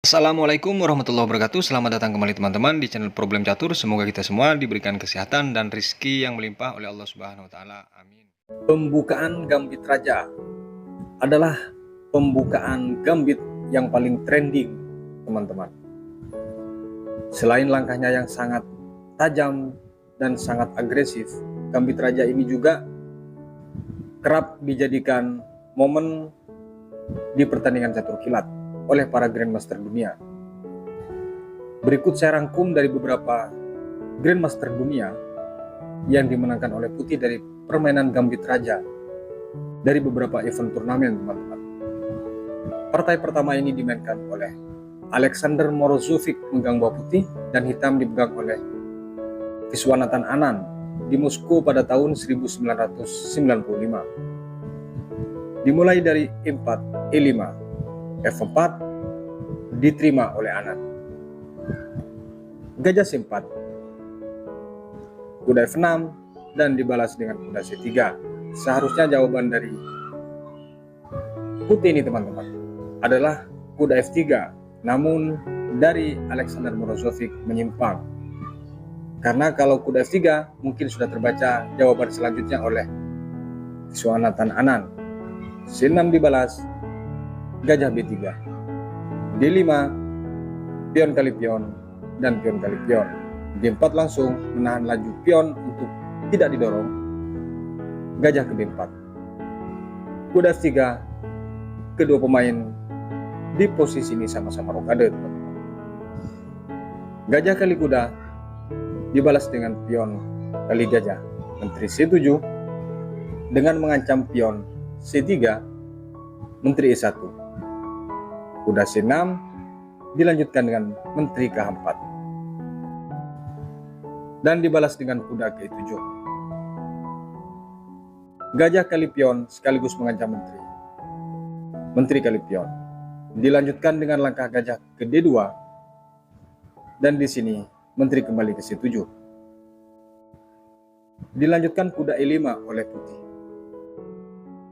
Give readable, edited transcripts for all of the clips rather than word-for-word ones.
Assalamualaikum warahmatullahi wabarakatuh. Selamat datang kembali teman-teman di channel Problem Catur. Semoga kita semua diberikan kesehatan dan rizki yang melimpah oleh Allah Subhanahu wa taala. Amin. Pembukaan gambit raja adalah pembukaan gambit yang paling trending, teman-teman. Selain langkahnya yang sangat tajam dan sangat agresif, gambit raja ini juga kerap dijadikan momen di pertandingan catur kilat oleh para grandmaster dunia. Berikut saya rangkum dari beberapa grandmaster dunia yang dimenangkan oleh putih dari permainan gambit raja dari beberapa event turnamen, teman-teman. Partai pertama ini dimainkan oleh Alexander Morozovich megang bawah putih dan hitam dipegang oleh Viswanathan Anand di Moskow pada tahun 1995. Dimulai dari E4, E5, F4 diterima oleh Anand. Gajah C4, kuda F6 dan dibalas dengan kuda C3. Seharusnya jawaban dari putih ini, teman-teman, adalah kuda F3. Namun dari Alexander Morozovich menyimpang. Karena kalau kuda F3 mungkin sudah terbaca jawaban selanjutnya oleh Viswanathan Anand. C6 dibalas, gajah B3. D5, pion kali pion, dan pion kali pion. D4 langsung menahan laju pion untuk tidak didorong, gajah ke B4. Kuda F3, kedua pemain di posisi ini sama-sama rokade, teman-teman. Gajah kali kuda dibalas dengan pion kali gajah, menteri C7 dengan mengancam pion C3, menteri E1. Kuda C6 dilanjutkan dengan menteri K4 dan dibalas dengan kuda ke E7. Gajah kali pion sekaligus mengancam menteri. Menteri kali pion dilanjutkan dengan langkah gajah ke D2 dan di sini menteri kembali ke C7. Dilanjutkan kuda E5 oleh putih.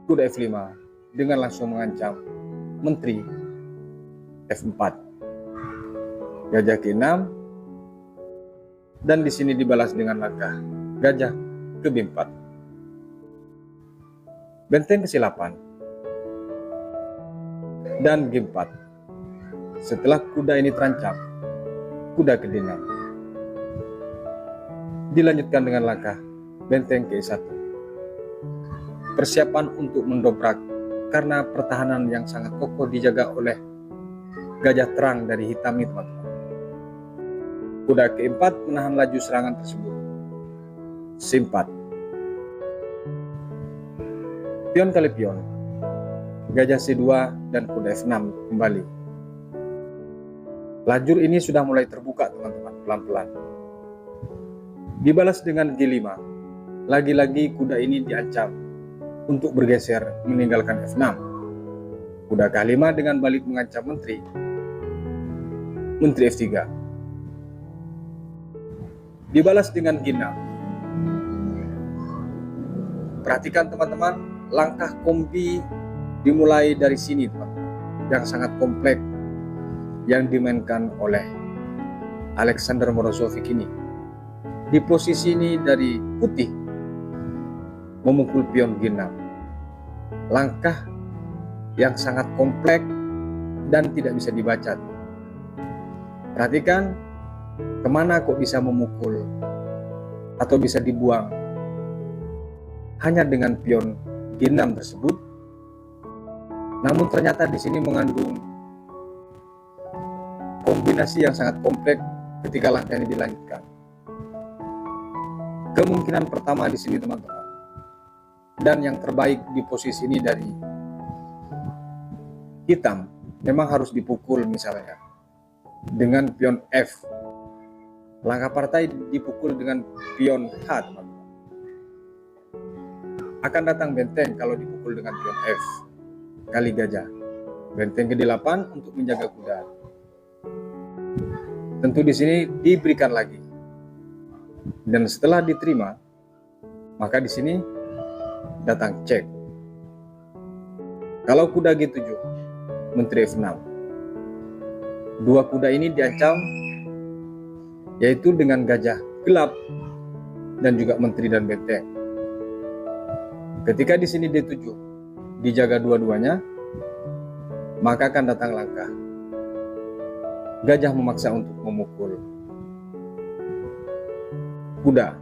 Kuda F5 dengan langsung mengancam menteri F4. Gajah ke-6 dan di sini dibalas dengan langkah gajah ke B4. Benteng ke C8 dan G4. Setelah kuda ini terancam, kuda ke D6. Dilanjutkan dengan langkah benteng ke E1. Persiapan untuk mendobrak karena pertahanan yang sangat kokoh dijaga oleh gajah terang dari hitam itu, teman-teman. Kuda ke-4 menahan laju serangan tersebut. C4. Pion kali pion. Gajah C2 dan kuda F6 kembali. Lajur ini sudah mulai terbuka, teman-teman, pelan-pelan. Dibalas dengan G5. Lagi-lagi kuda ini diancam untuk bergeser meninggalkan F6. Kuda K5 dengan balik mengancam menteri F3. Dibalas dengan G6. Perhatikan, teman-teman, langkah kombi dimulai dari sini, teman-teman, yang sangat kompleks yang dimainkan oleh Alexander Morozovich ini. Di posisi ini dari putih memukul pion G6. Langkah yang sangat kompleks dan tidak bisa dibaca. Perhatikan kemana kok bisa memukul atau bisa dibuang hanya dengan pion G6 tersebut. Namun ternyata di sini mengandung kombinasi yang sangat kompleks ketika langkah ini dilanjutkan. Kemungkinan pertama di sini, teman-teman, dan yang terbaik di posisi ini dari hitam, memang harus dipukul misalnya dengan pion F. Langkah partai dipukul dengan pion H, teman-teman. Akan datang benteng kalau dipukul dengan pion F kali gajah. Benteng ke-8 untuk menjaga kuda. Tentu di sini diberikan lagi. Dan setelah diterima, maka di sini datang cek. Kalau kuda G7, menteri F6. Dua kuda ini diancam, yaitu dengan gajah gelap dan juga menteri dan benteng. Ketika di sini D7 dijaga dua-duanya, maka akan datang langkah. Gajah memaksa untuk memukul kuda.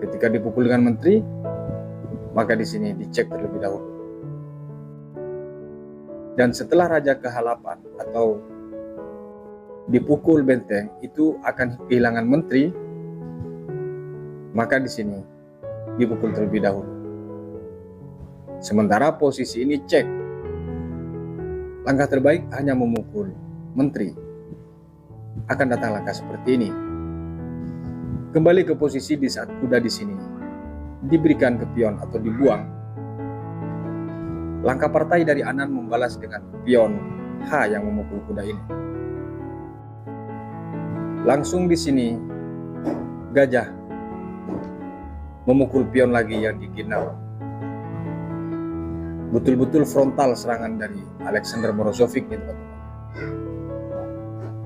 Ketika dipukul dengan menteri, maka di sini dicek terlebih dahulu. Dan setelah raja kehalapan atau dipukul benteng itu akan kehilangan menteri, maka di sini dipukul terlebih dahulu. Sementara posisi ini cek. Langkah terbaik hanya memukul menteri. Akan datang langkah seperti ini. Kembali ke posisi di saat kuda di sini diberikan ke pion atau dibuang. Langkah partai dari Anan membalas dengan pion H yang memukul kuda ini. Langsung di sini gajah memukul pion lagi yang di G6. Betul-betul frontal serangan dari Alexander Morozovich nih teman-teman.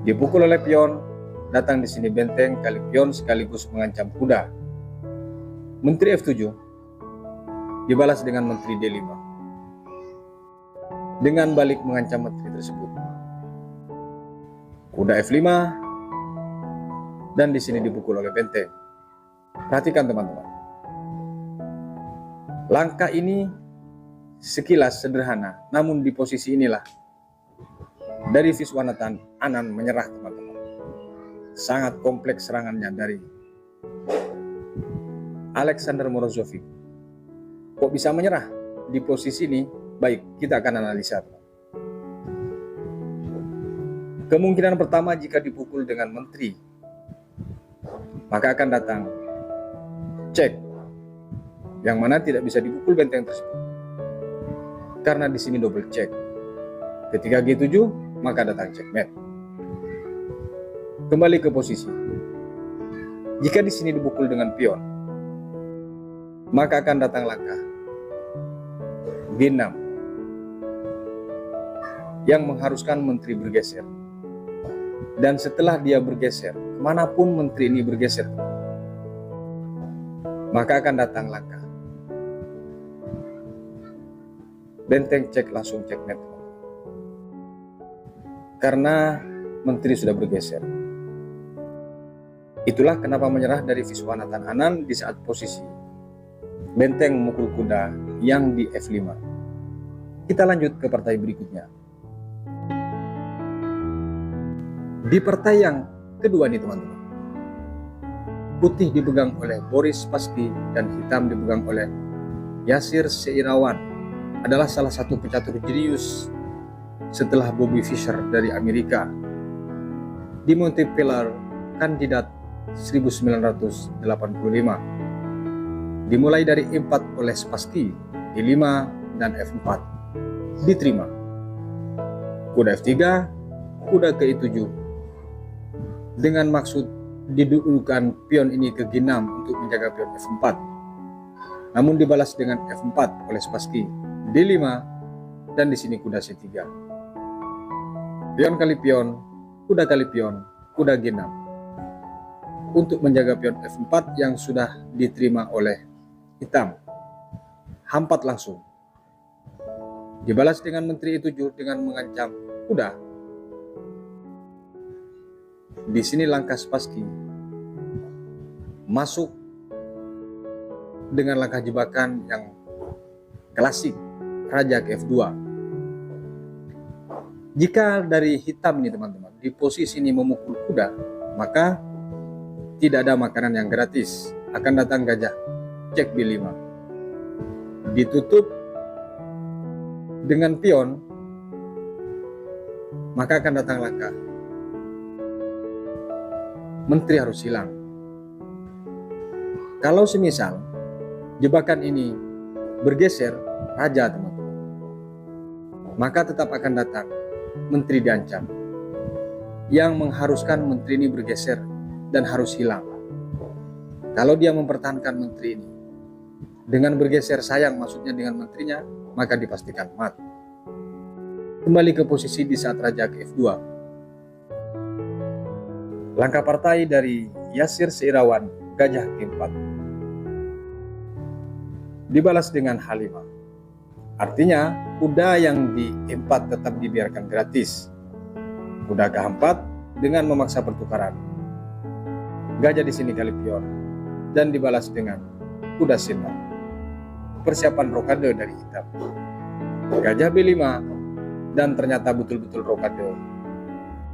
Dipukul oleh pion, datang di sini benteng kali pion sekaligus mengancam kuda. Menteri F7 dibalas dengan menteri D5. Dengan balik mengancam menteri tersebut. Kuda F5 dan di sini dipukul oleh benteng. Perhatikan teman-teman. Langkah ini sekilas sederhana, namun di posisi inilah dari Viswanathan Anand menyerah teman-teman. Sangat kompleks serangannya dari Alexander Morozovich. Kok bisa menyerah di posisi ini? Baik, kita akan analisa. Kemungkinan pertama jika dipukul dengan menteri, maka akan datang cek, yang mana tidak bisa dipukul benteng tersebut. Karena di sini double check. Ketika G7, maka datang checkmate. Kembali ke posisi. Jika di sini dipukul dengan pion, maka akan datang langkah G6 yang mengharuskan menteri bergeser. Dan setelah dia bergeser, kemanapun menteri ini bergeser, maka akan datang langkah benteng cek, langsung checkmate. Karena menteri sudah bergeser. Itulah kenapa menyerah dari Viswanathan Anand di saat posisi benteng memukul kuda yang di F5. Kita lanjut ke partai berikutnya. Di partai yang kedua nih teman-teman, putih dipegang oleh Boris Spassky dan hitam dipegang oleh Yasir Seirawan. Adalah salah satu pecatur jenius setelah Bobby Fischer dari Amerika. Di Montpellier, kandidat 1985. Dimulai dari E4 oleh Spassky, E5 dan F4. Diterima. Kuda F3, kuda ke E7. Dengan maksud didudukan pion ini ke G6 untuk menjaga pion F4. Namun dibalas dengan F4 oleh Spassky, D5 dan di sini kuda C3. Pion kali pion, kuda kali pion, kuda G6. Untuk menjaga pion F4 yang sudah diterima oleh hitam. Hampat langsung. Dibalas dengan menteri E7 dengan mengancam kuda. Di sini langkah Spassky masuk dengan langkah jebakan yang klasik, raja ke F2. Jika dari hitam ini teman-teman di posisi ini memukul kuda, maka tidak ada makanan yang gratis. Akan datang gajah, cek B5. Ditutup dengan pion, maka akan datang langkah menteri harus hilang. Kalau semisal jebakan ini bergeser raja teman-teman, maka tetap akan datang menteri diancam yang mengharuskan menteri ini bergeser dan harus hilang. Kalau dia mempertahankan menteri ini dengan bergeser sayang, maksudnya dengan menterinya, maka dipastikan mati. Kembali ke posisi di saat raja ke F2. Langkah partai dari Yasir Seirawan, gajah G4. Dibalas dengan H5. Artinya kuda yang di E4 tetap dibiarkan gratis. Kuda K4 dengan memaksa pertukaran. Gajah di sini kali pion dan dibalas dengan kuda C6. Persiapan rokade dari hitam. Gajah B5 dan ternyata betul-betul rokade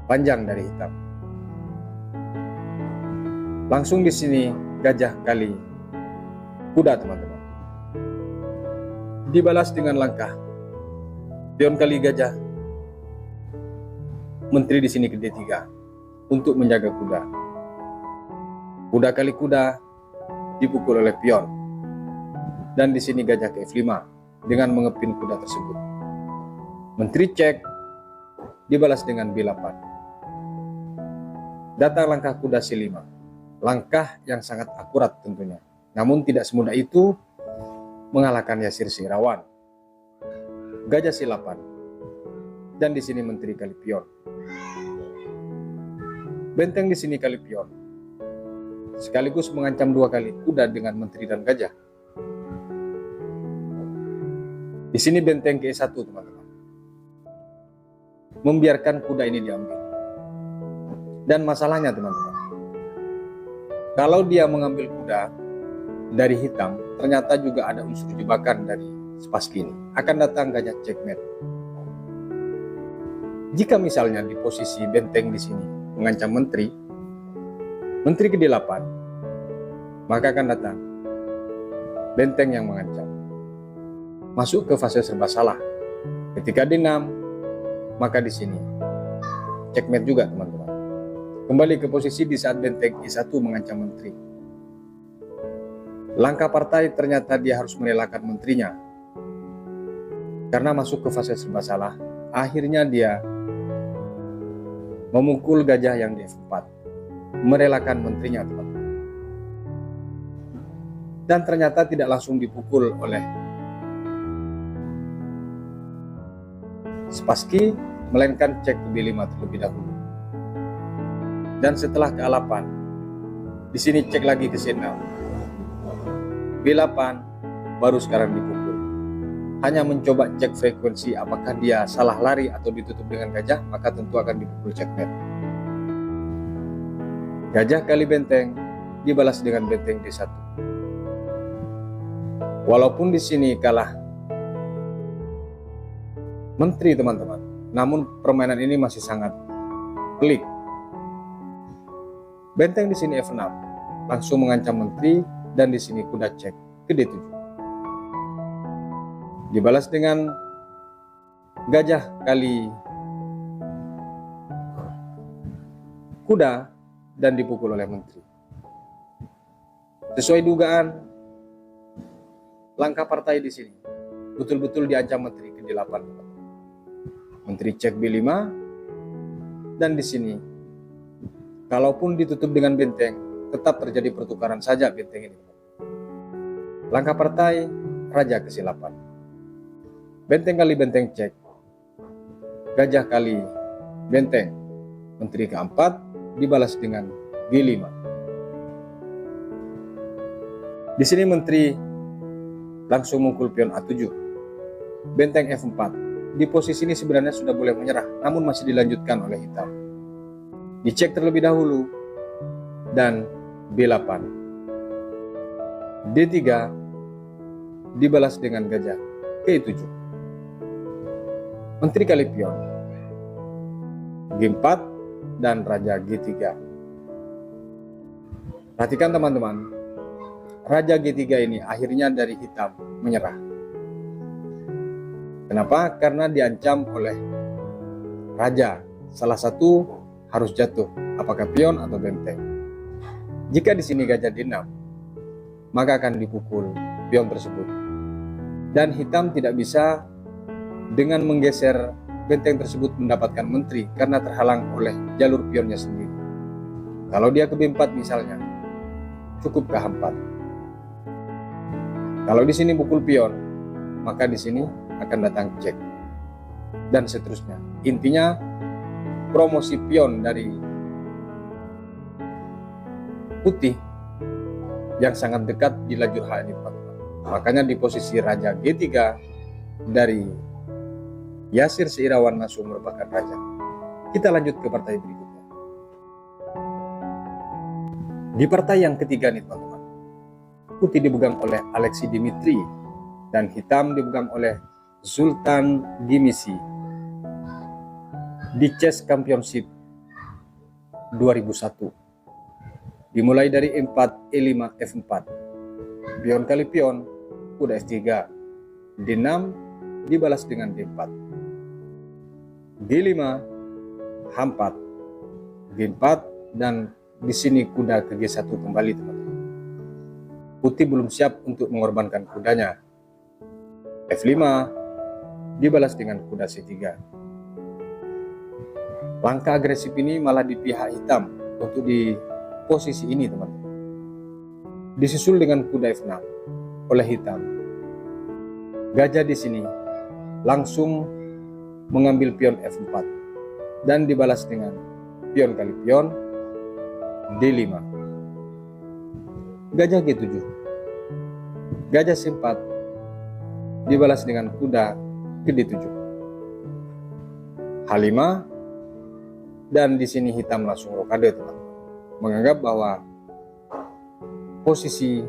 panjang dari hitam. Langsung di sini gajah kali kuda, teman-teman. Dibalas dengan langkah pion kali gajah. Menteri di sini ke D3 untuk menjaga kuda. Kuda kali kuda dipukul oleh pion. Dan di sini gajah ke F5 dengan mengepin kuda tersebut. Menteri cek, dibalas dengan B8. Datang langkah kuda C5. Langkah yang sangat akurat tentunya. Namun tidak semudah itu mengalahkan Yasir Seirawan. Gajah C8. Dan di sini menteri kali pion. Benteng di sini kali pion. Sekaligus mengancam 2 kali kuda dengan menteri dan gajah. Di sini benteng ke E1, teman-teman. Membiarkan kuda ini diambil. Dan masalahnya, teman-teman, kalau dia mengambil kuda dari hitam, ternyata juga ada unsur jebakan dari Spassky ini. Akan datang gajah checkmate. Jika misalnya di posisi benteng di sini mengancam menteri ke D8, maka akan datang benteng yang mengancam. Masuk ke fase serba salah. Ketika D6, maka di sini checkmate juga, teman-teman. Kembali ke posisi di saat benteng E1 mengancam menteri. Langkah partai ternyata dia harus merelakan menterinya. Karena masuk ke fase serba salah, akhirnya dia memukul gajah yang di F4. Merelakan menterinya, teman-teman. Dan ternyata tidak langsung dipukul oleh Spassky, melainkan cek ke B5 terlebih dahulu. Dan setelah ke A8, di sini cek lagi ke C6. B8 baru sekarang dipukul. Hanya mencoba cek frekuensi apakah dia salah lari atau ditutup dengan gajah, maka tentu akan dipukul checkmate. Gajah kali benteng dibalas dengan benteng D1. Walaupun di sini kalah menteri, teman-teman, namun permainan ini masih sangat pelik. Benteng di sini F6 langsung mengancam menteri, dan di sini kuda cek ke D7. Dibalas dengan gajah kali kuda dan dipukul oleh menteri. Sesuai dugaan, langkah partai di sini betul-betul diancam menteri ke D8. Menteri cek B5, dan di sini kalaupun ditutup dengan benteng, tetap terjadi pertukaran saja benteng ini. Langkah partai raja ke C8. Benteng kali benteng cek. Gajah kali benteng. Menteri ke-4 dibalas dengan B5. Di sini menteri langsung mengukul pion A7. Benteng F4. Di posisi ini sebenarnya sudah boleh menyerah, namun masih dilanjutkan oleh hitam. Dicek terlebih dahulu, dan B8. D3 dibalas dengan gajah G7. Menteri kali pion. G4 dan raja G3. Perhatikan, teman-teman, raja G3 ini akhirnya dari hitam menyerah. Kenapa? Karena diancam oleh raja. Salah satu harus jatuh, apakah pion atau benteng. Jika di sini gajah D6, maka akan dipukul pion tersebut. Dan hitam tidak bisa dengan menggeser benteng tersebut mendapatkan menteri karena terhalang oleh jalur pionnya sendiri. Kalau dia ke B4 misalnya, cukup ke H4. Kalau di sini pukul pion, maka di sini akan datang cek, dan seterusnya. Intinya promosi pion dari putih yang sangat dekat di lajur H ini teman-teman. Makanya di posisi Raja G3 dari Yasir Seirawan langsung merupakan raja. Kita lanjut ke partai berikutnya. Di partai yang ketiga nih teman-teman, putih dipegang oleh Alexi Dimitri dan hitam dipegang oleh Sultan Gimisi di Chess Championship 2001. Dimulai dari E4, E5, F4, pion kali pion, kuda F3, D6 dibalas dengan D4, G5, H4, G4, dan di sini kuda ke G1 kembali teman-teman. Putih belum siap untuk mengorbankan kudanya. F5 dibalas dengan kuda C3. Langkah agresif ini malah di pihak hitam untuk di posisi ini teman-teman. Disusul dengan kuda F6 oleh hitam. Gajah di sini langsung mengambil pion F4 dan dibalas dengan pion kali pion D5. Gajah G7. Gajah C4 dibalas dengan kuda ke D7. H5 dan di sini hitam langsung rokade teman-teman. Menganggap bahwa posisi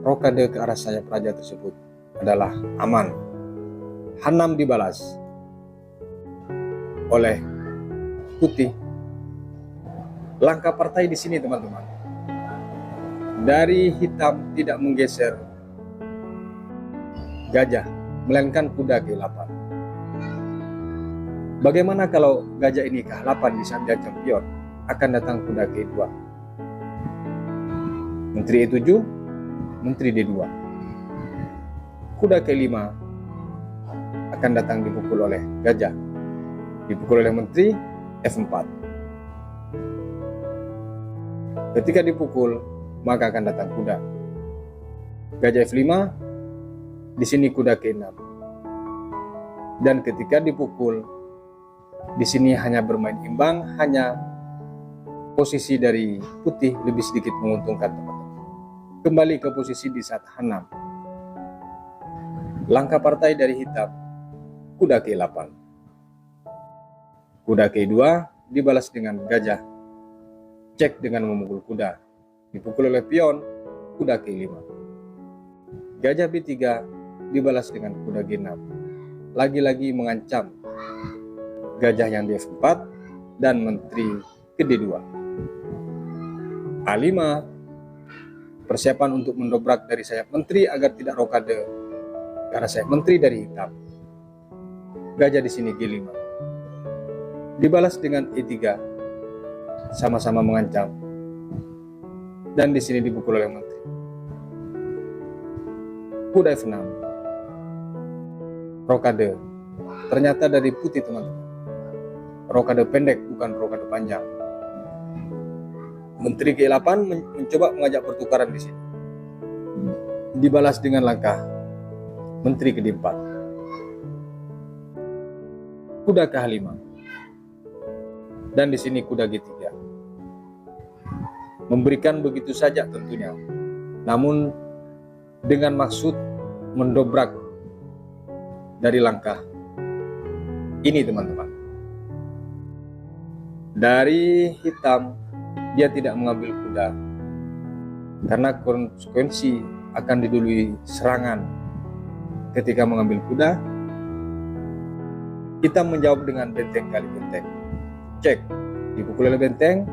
rokade ke arah sayap raja tersebut adalah aman. H6 dibalas oleh putih. Langkah partai di sini teman-teman, dari hitam tidak menggeser gajah, melainkan kuda G8. Bagaimana kalau gajah ini ke H8 di saat dia pion? Akan datang kuda G2. Menteri E7, Menteri D2. Kuda K5 akan datang dipukul oleh gajah. Dipukul oleh Menteri F4. Ketika dipukul, maka akan datang kuda. Gajah F5, di sini kuda K6. Dan ketika dipukul, di sini hanya bermain imbang, hanya posisi dari putih lebih sedikit menguntungkan teman-teman. Kembali ke posisi di saat H6. Langkah partai dari hitam, kuda K8. Kuda K2 dibalas dengan gajah. Cek dengan memukul kuda. Dipukul oleh pion, kuda K5. Gajah B3 dibalas dengan kuda G6. Lagi-lagi mengancam gajah yang di F4 dan menteri ke D2. A5, persiapan untuk mendobrak dari sayap menteri agar tidak rokade ke arah sayap menteri dari hitam. Gajah di sini G5. Dibalas dengan E3, sama-sama mengancam. Dan di sini dipukul oleh menteri. Kuda F6. Rokade. Ternyata dari putih teman-teman. Rokade pendek bukan rokade panjang. Menteri G8 mencoba mengajak pertukaran di sini. Dibalas dengan langkah menteri ke D4. Kuda ke H5. Dan di sini kuda G3. Memberikan begitu saja tentunya. Namun dengan maksud mendobrak dari langkah ini teman-teman. Dari hitam dia tidak mengambil kuda karena konsekuensi akan didului serangan ketika mengambil kuda. Hitam menjawab dengan benteng kali benteng. Cek, dipukul oleh benteng,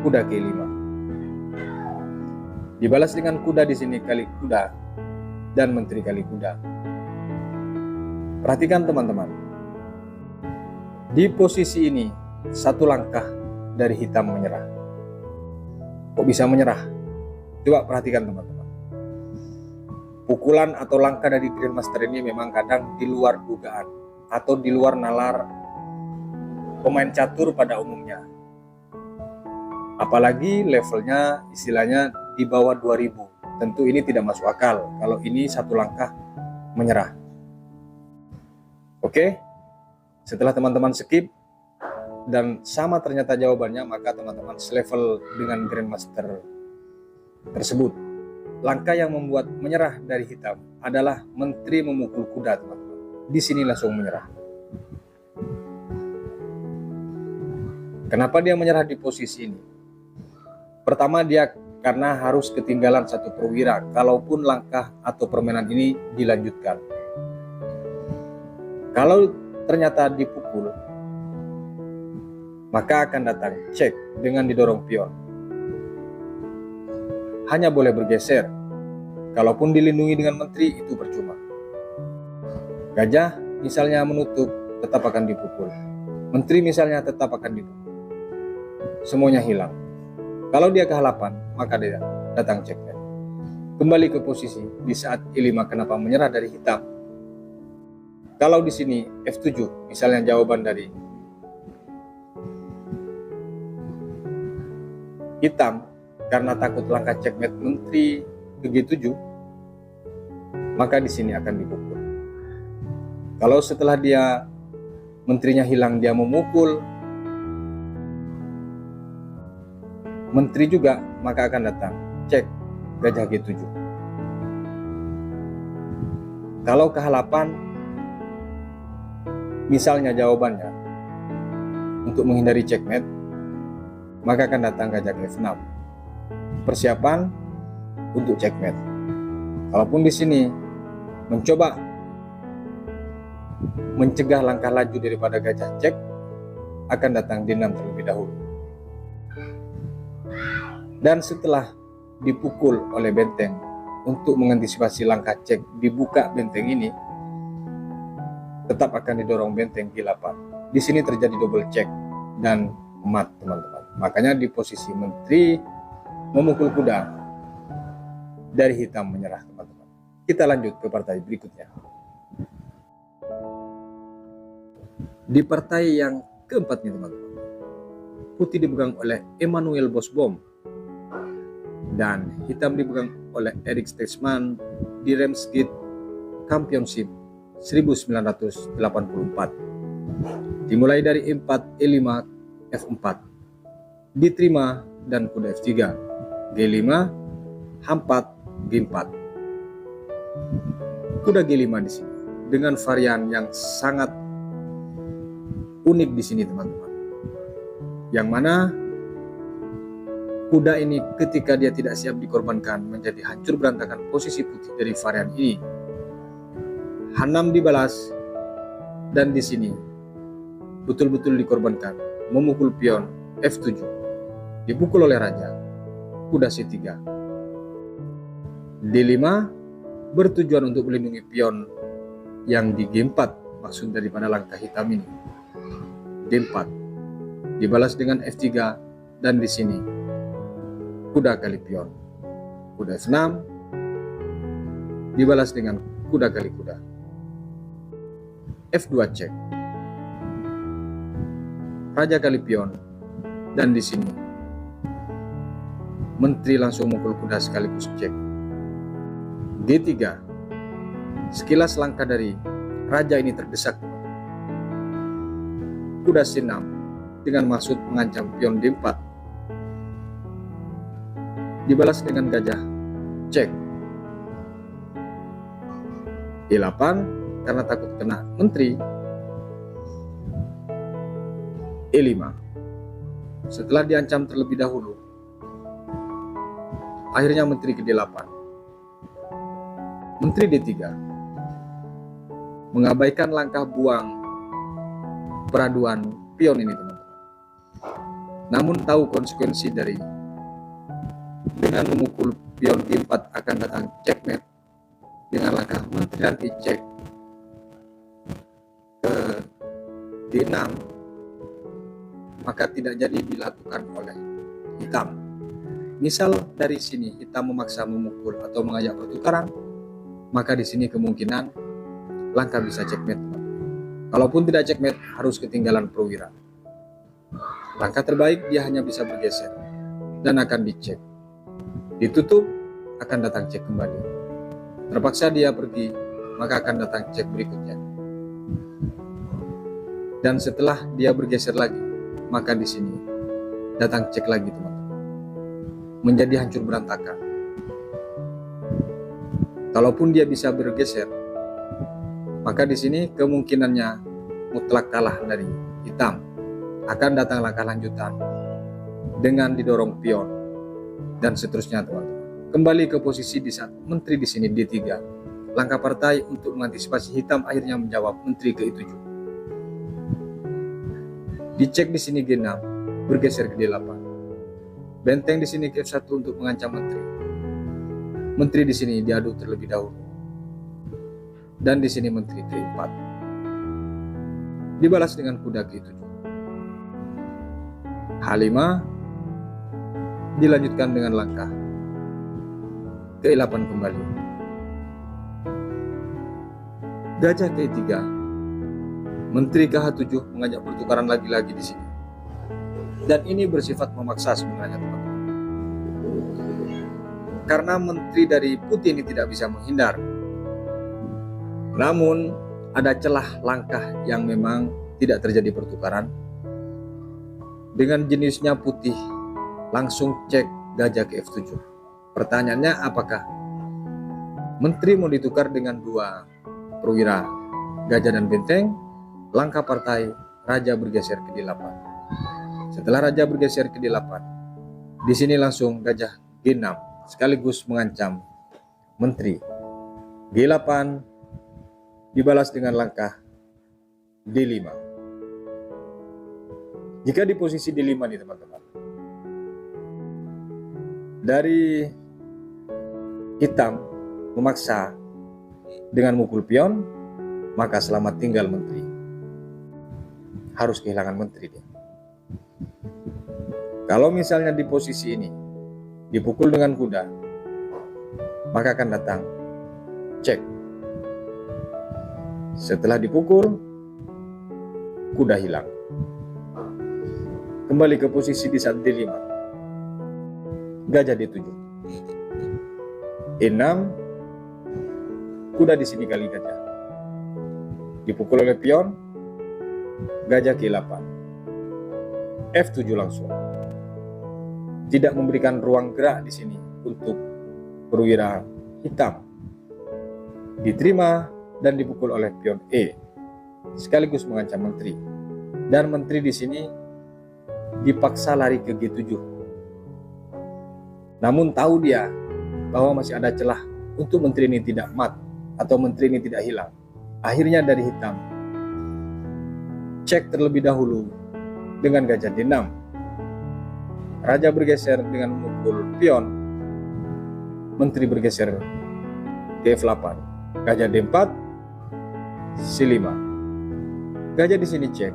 kuda K5. Dibalas dengan kuda di sini kali kuda dan menteri kali kuda. Perhatikan teman-teman. Di posisi ini satu langkah dari hitam menyerah. Kok bisa menyerah? Coba perhatikan teman-teman. Pukulan atau langkah dari Grandmaster ini memang kadang di luar dugaan atau di luar nalar pemain catur pada umumnya. Apalagi levelnya istilahnya di bawah 2000. Tentu ini tidak masuk akal kalau ini satu langkah menyerah. Oke, setelah teman-teman skip dan sama ternyata jawabannya, maka teman-teman selevel dengan Grandmaster tersebut. Langkah yang membuat menyerah dari hitam adalah menteri memukul kuda, teman-teman. Di sini langsung menyerah. Kenapa dia menyerah di posisi ini? Pertama, dia karena harus ketinggalan satu perwira kalaupun langkah atau permainan ini dilanjutkan. Kalau ternyata dipukul, maka akan datang cek dengan didorong pion. Hanya boleh bergeser. Kalaupun dilindungi dengan menteri, itu percuma. Gajah misalnya menutup, tetap akan dipukul. Menteri misalnya tetap akan dipukul. Semuanya hilang. Kalau dia kehalapan, maka dia datang checkmate. Kembali ke posisi di saat E5 kenapa menyerah dari hitam. Kalau di sini F7, misalnya jawaban dari hitam karena takut langkah checkmate menteri ke G7, maka di sini akan dipukul. Kalau setelah dia menterinya hilang, dia memukul menteri juga, maka akan datang cek gajah G7. Kalau kehalapan, misalnya jawabannya untuk menghindari checkmate, maka akan datang gajah F6. Persiapan untuk checkmate. Kalaupun di sini mencoba mencegah langkah laju daripada gajah cek, akan datang D6 terlebih dahulu. Dan setelah dipukul oleh benteng untuk mengantisipasi langkah cek dibuka benteng ini, tetap akan didorong benteng G8. Di sini terjadi double check dan mat, teman-teman. Makanya di posisi menteri memukul kuda, dari hitam menyerah, teman-teman. Kita lanjut ke partai berikutnya. Di partai yang keempat nih, teman-teman, putih dipegang oleh Emmanuel Bosbom dan hitam dipegang oleh Eric Stetsman di Ramsgate Championship 1984. Dimulai dari E4, E5, F4, diterima dan kuda F3, G5, H4, G4. Kuda G5 di sini dengan varian yang sangat unik di sini, teman-teman. Yang mana kuda ini ketika dia tidak siap dikorbankan menjadi hancur berantakan posisi putih dari varian ini. H6 dibalas dan di sini betul-betul dikorbankan, memukul pion F7, dipukul oleh raja, kuda C3. D5 bertujuan untuk melindungi pion yang di G4, maksud daripada langkah hitam ini. D4 dibalas dengan F3 dan di sini kuda kali pion. Kuda F6 dibalas dengan kuda kali kuda. F2 cek. Raja kali pion dan di sini menteri langsung memukul kuda sekaligus cek. D3. Sekilas langkah dari raja ini terdesak. Kuda C6 dengan maksud mengancam pion D4. Dibalas dengan gajah cek. E8 karena takut kena menteri. E5 setelah diancam terlebih dahulu, akhirnya menteri ke D8. Menteri D3 mengabaikan langkah buang peraduan pion ini, teman-teman. Namun tahu konsekuensi dari dengan memukul pion D4 akan datang checkmate dengan langkah menteri nanti cek ke D6, maka tidak jadi dilakukan oleh hitam. Misal dari sini hitam memaksa memukul atau mengajak pertukaran, maka di sini kemungkinan langkah bisa checkmate. Kalaupun tidak checkmate, harus ketinggalan perwira. Langkah terbaik dia hanya bisa bergeser dan akan dicek. Ditutup, akan datang cek kembali. Terpaksa dia pergi, maka akan datang cek berikutnya. Dan setelah dia bergeser lagi, maka di sini datang cek lagi, teman-teman. Menjadi hancur berantakan. Kalaupun dia bisa bergeser, maka di sini kemungkinannya mutlak kalah dari hitam. Akan datang langkah lanjutan dengan didorong pion dan seterusnya, teman-teman. Kembali ke posisi di saat menteri di sini D3. Langkah partai untuk mengantisipasi hitam akhirnya menjawab menteri ke E7. Dicek di sini G6, bergeser ke D8. Benteng di sini ke F1 untuk mengancam menteri. Menteri di sini diadu terlebih dahulu. Dan di sini menteri ke4. Dibalas dengan kuda ke E7. H5 dilanjutkan dengan langkah ke E8 kembali. Gajah ke E3. Menteri ke H7 mengajak pertukaran lagi-lagi di sini. Dan ini bersifat memaksa sebenarnya, teman-teman. Karena menteri dari putih ini tidak bisa menghindar. Namun ada celah langkah yang memang tidak terjadi pertukaran. Dengan jenisnya putih, langsung cek gajah ke F7. Pertanyaannya, apakah menteri mau ditukar dengan dua perwira gajah dan benteng? Langkah partai, raja bergeser ke D8. Setelah raja bergeser ke D8, di sini langsung gajah G6 sekaligus mengancam menteri. G8 dibalas dengan langkah D5. Jika di posisi D5 nih, teman-teman, dari hitam memaksa dengan mukul pion, maka selamat tinggal menteri. Harus kehilangan menteri dia. Kalau misalnya di posisi ini dipukul dengan kuda, maka akan datang cek. Setelah dipukul, kuda hilang. Kembali ke posisi di saat D5. Gajah D7. E6. Kuda di sini kali gajah. Dipukul oleh pion. Gajah ke8. F7 langsung. Tidak memberikan ruang gerak di sini untuk perwira hitam. Diterima dan dipukul oleh pion E. Sekaligus mengancam menteri. Dan menteri di sini dipaksa lari ke G7. Namun tahu dia bahwa masih ada celah untuk menteri ini tidak mat atau menteri ini tidak hilang. Akhirnya dari hitam cek terlebih dahulu dengan gajah D6. Raja bergeser dengan memukul pion. Menteri bergeser ke F8. Gajah D4, C5. Gajah di sini cek.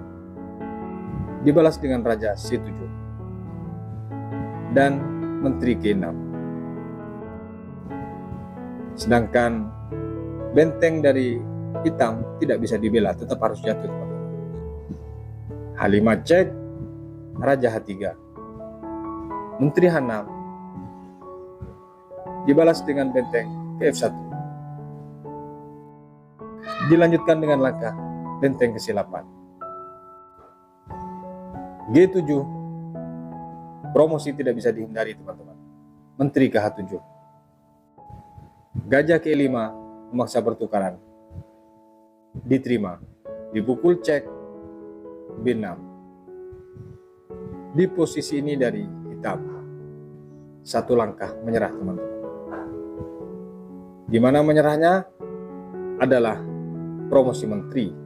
Dibalas dengan raja C7 dan menteri ke6. Sedangkan benteng dari hitam tidak bisa dibela, tetap harus jatuh. H5 cek, raja H3, menteri H6 dibalas dengan benteng ke F1. Dilanjutkan dengan langkah benteng ke C8. G7, promosi tidak bisa dihindari, teman-teman. Menteri ke H7. Gajah ke E5 memaksa pertukaran. Diterima. Dipukul cek B6. Di posisi ini dari hitam. Satu langkah menyerah, teman-teman. Di mana menyerahnya adalah promosi menteri.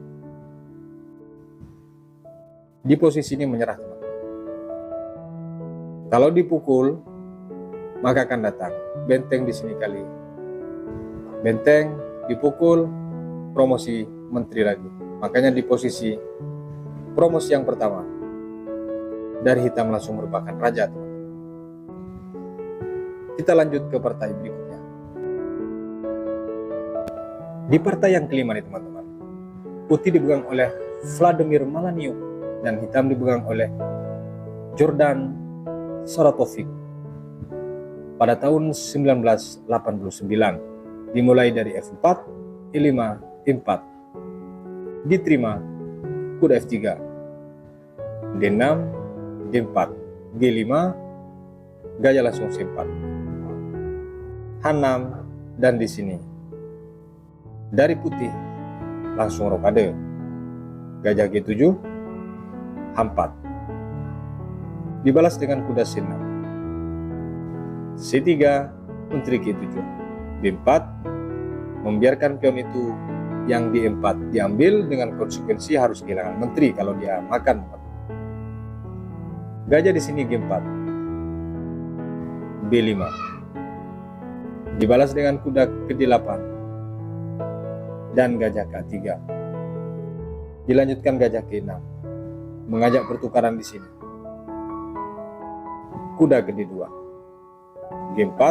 Di posisi ini menyerah, teman. Kalau dipukul, maka akan datang benteng di sini kali. Benteng dipukul, promosi menteri lagi. Makanya di posisi promosi yang pertama dari hitam langsung merupakan raja, teman. Kita lanjut ke partai berikutnya. Di partai yang kelima nih, teman-teman, putih dipegang oleh Vladimir Malaniuk dan hitam dipegang oleh Jordan Saratovic pada tahun 1989, dimulai dari F4, E5, E4. Diterima kuda F3, D6, D4, G5, gajah langsung C4, H6, dan di sini Dari putih langsung rokade. Gajah G7 H4. Dibalas dengan kuda C6. C3 menteri G7. B4 membiarkan pion itu yang di E4 diambil dengan konsekuensi harus kehilangan menteri kalau dia makan. Gajah di sini G4. B5. Dibalas dengan kuda ke-8 dan gajah K3. Dilanjutkan gajah K6. Mengajak pertukaran di sini. Kuda ke-2. G4.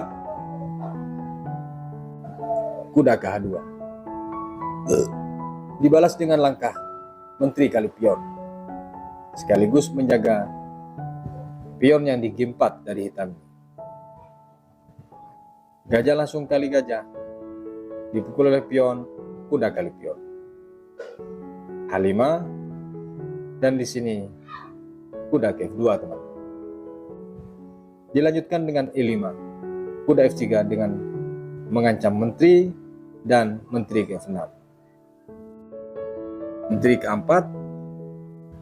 Kuda ke H2. Dibalas dengan langkah menteri kali pion, sekaligus menjaga pion yang di G4 dari hitam. Gajah langsung kali gajah, dipukul oleh pion, kuda kali pion. H5 dan di sini kuda ke F2 teman-teman. Dilanjutkan dengan E5, kuda F3 dengan mengancam menteri dan menteri ke F6. Menteri ke-4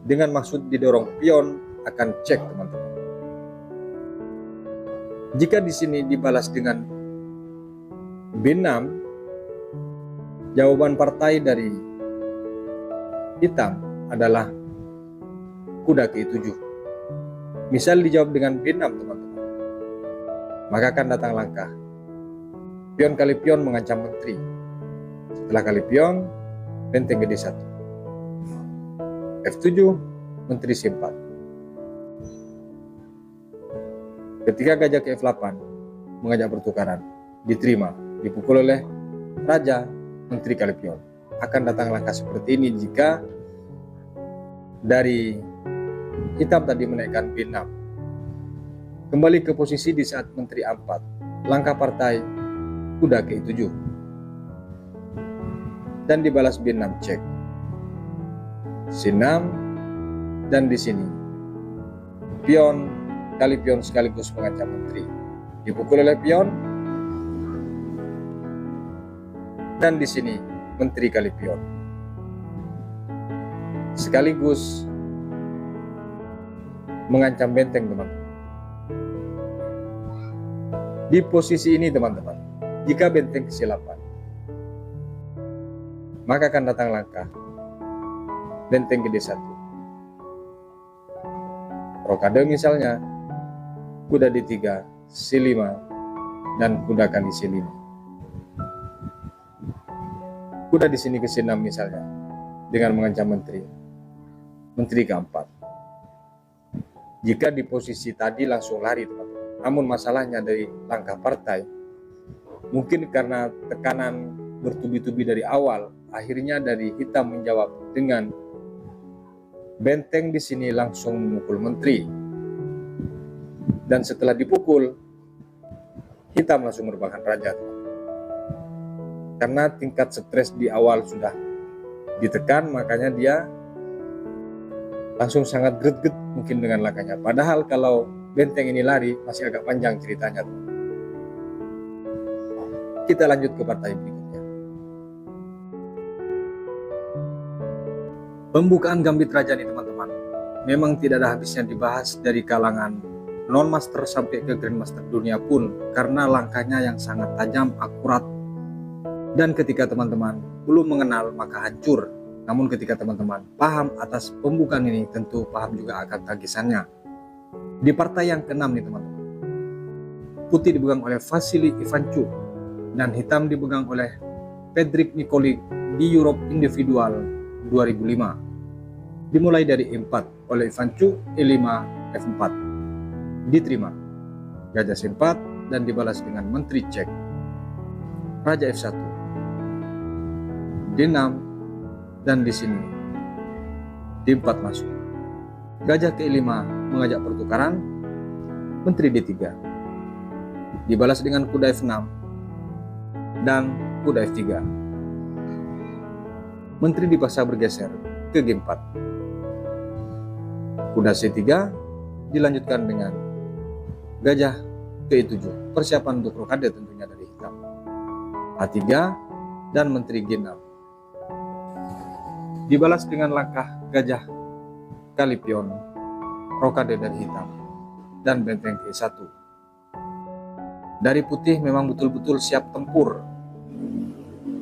dengan maksud didorong pion akan cek teman-teman. Jika di sini dibalas dengan B6, jawaban partai dari hitam adalah kuda ke-7. Misal dijawab dengan B6 teman-teman, maka akan datang langkah pion kali pion mengancam menteri. Setelah kali pion, benteng gede 1. F7 menteri C4. Ketika gajah ke F8 mengajak pertukaran, diterima, dipukul oleh raja menteri kali pion. Akan datang langkah seperti ini jika dari hitam tadi menaikkan B6. Kembali ke posisi di saat menteri A4. Langkah partai kuda ke E7. Dan dibalas B6 cek. C6 dan di sini pion kali pion sekaligus mengancam menteri. Dipukul oleh pion dan di sini menteri kali pion. Sekaligus mengancam benteng teman-teman. Di posisi ini teman-teman, jika benteng ke-8, maka akan datang langkah benteng gede 1. Rokade misalnya, kuda D3, C5, dan kuda kali C5. Kuda di sini ke C6 misalnya, dengan mengancam menteri. Menteri ke-4. Jika di posisi tadi langsung lari teman-teman. Namun masalahnya dari langkah partai, mungkin karena tekanan bertubi-tubi dari awal, akhirnya dari hitam menjawab dengan benteng di sini langsung memukul menteri. Dan setelah dipukul, hitam langsung merupakan raja. Karena tingkat stres di awal sudah ditekan, makanya dia langsung sangat greget mungkin dengan langkahnya. Padahal kalau benteng ini lari, masih agak panjang ceritanya. Kita lanjut ke partai berikutnya. Pembukaan gambit raja nih teman-teman, memang tidak ada habisnya dibahas dari kalangan non-master sampai ke grandmaster dunia pun, karena langkahnya yang sangat tajam, akurat, dan ketika teman-teman belum mengenal maka hancur. Namun ketika teman-teman paham atas pembukaan ini, tentu paham juga akan tagisannya. Di partai yang ke-6 nih teman-teman, putih dipegang oleh Vasily Ivanchuk dan hitam dipegang oleh Fedrik Nikolic di Europe Individual 2005. Dimulai dari E4 oleh Ivanchuk, E5, F4. Diterima. Gajah C4 dan dibalas dengan menteri cek. Raja F1. D6 dan di sini D4 masuk. Gajah ke E5 mengajak pertukaran. Menteri D3. Dibalas dengan kuda F6 dan kuda F3. Menteri dipaksa bergeser ke G4. Kuda C3 dilanjutkan dengan gajah ke E7. Persiapan untuk rokade tentunya dari hitam. A3 dan menteri G6. Dibalas dengan langkah gajah kali pion, rokade dari hitam, dan benteng E1. Dari putih memang betul-betul siap tempur.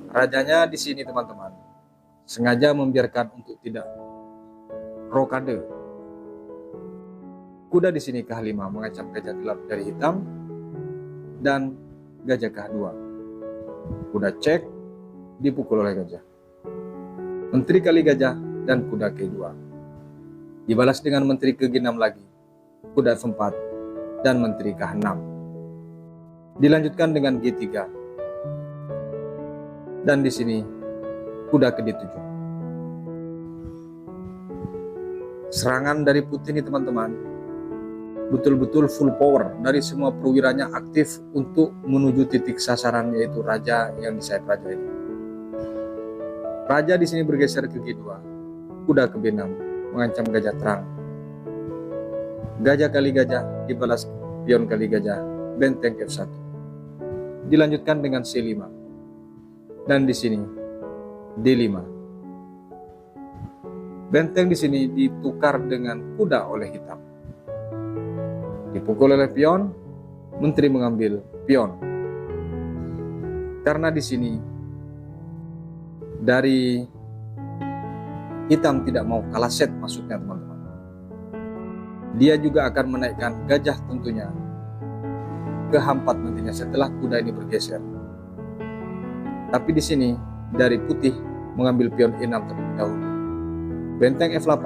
Rajanya di sini teman-teman, sengaja membiarkan untuk tidak rokade. Kuda di sini K5 mengancam gajah gelap dari hitam dan gajah K2. Kuda cek, dipukul oleh gajah. Menteri kali gajah dan kuda K2. Dibalas dengan menteri ke G6 lagi, kuda F4 dan menteri K6. Dilanjutkan dengan G3. Dan di sini kuda ke D7. Serangan dari putih ini teman-teman betul-betul full power, dari semua perwiranya aktif untuk menuju titik sasaran, yaitu raja yang di sayap raja ini. Raja di sini bergeser ke G2, kuda ke B6 mengancam gajah terang. Gajah kali gajah dibalas pion kali gajah, benteng F1. Dilanjutkan dengan C5 dan di sini D5. Benteng di sini ditukar dengan kuda oleh hitam. Dipukul oleh pion, menteri mengambil pion. Karena di sini dari hitam tidak mau kalah set masuknya teman-teman. Dia juga akan menaikkan gajah tentunya ke H4 nantinya setelah kuda ini bergeser. Tapi di sini dari putih mengambil pion E6 terlebih dahulu. Benteng F8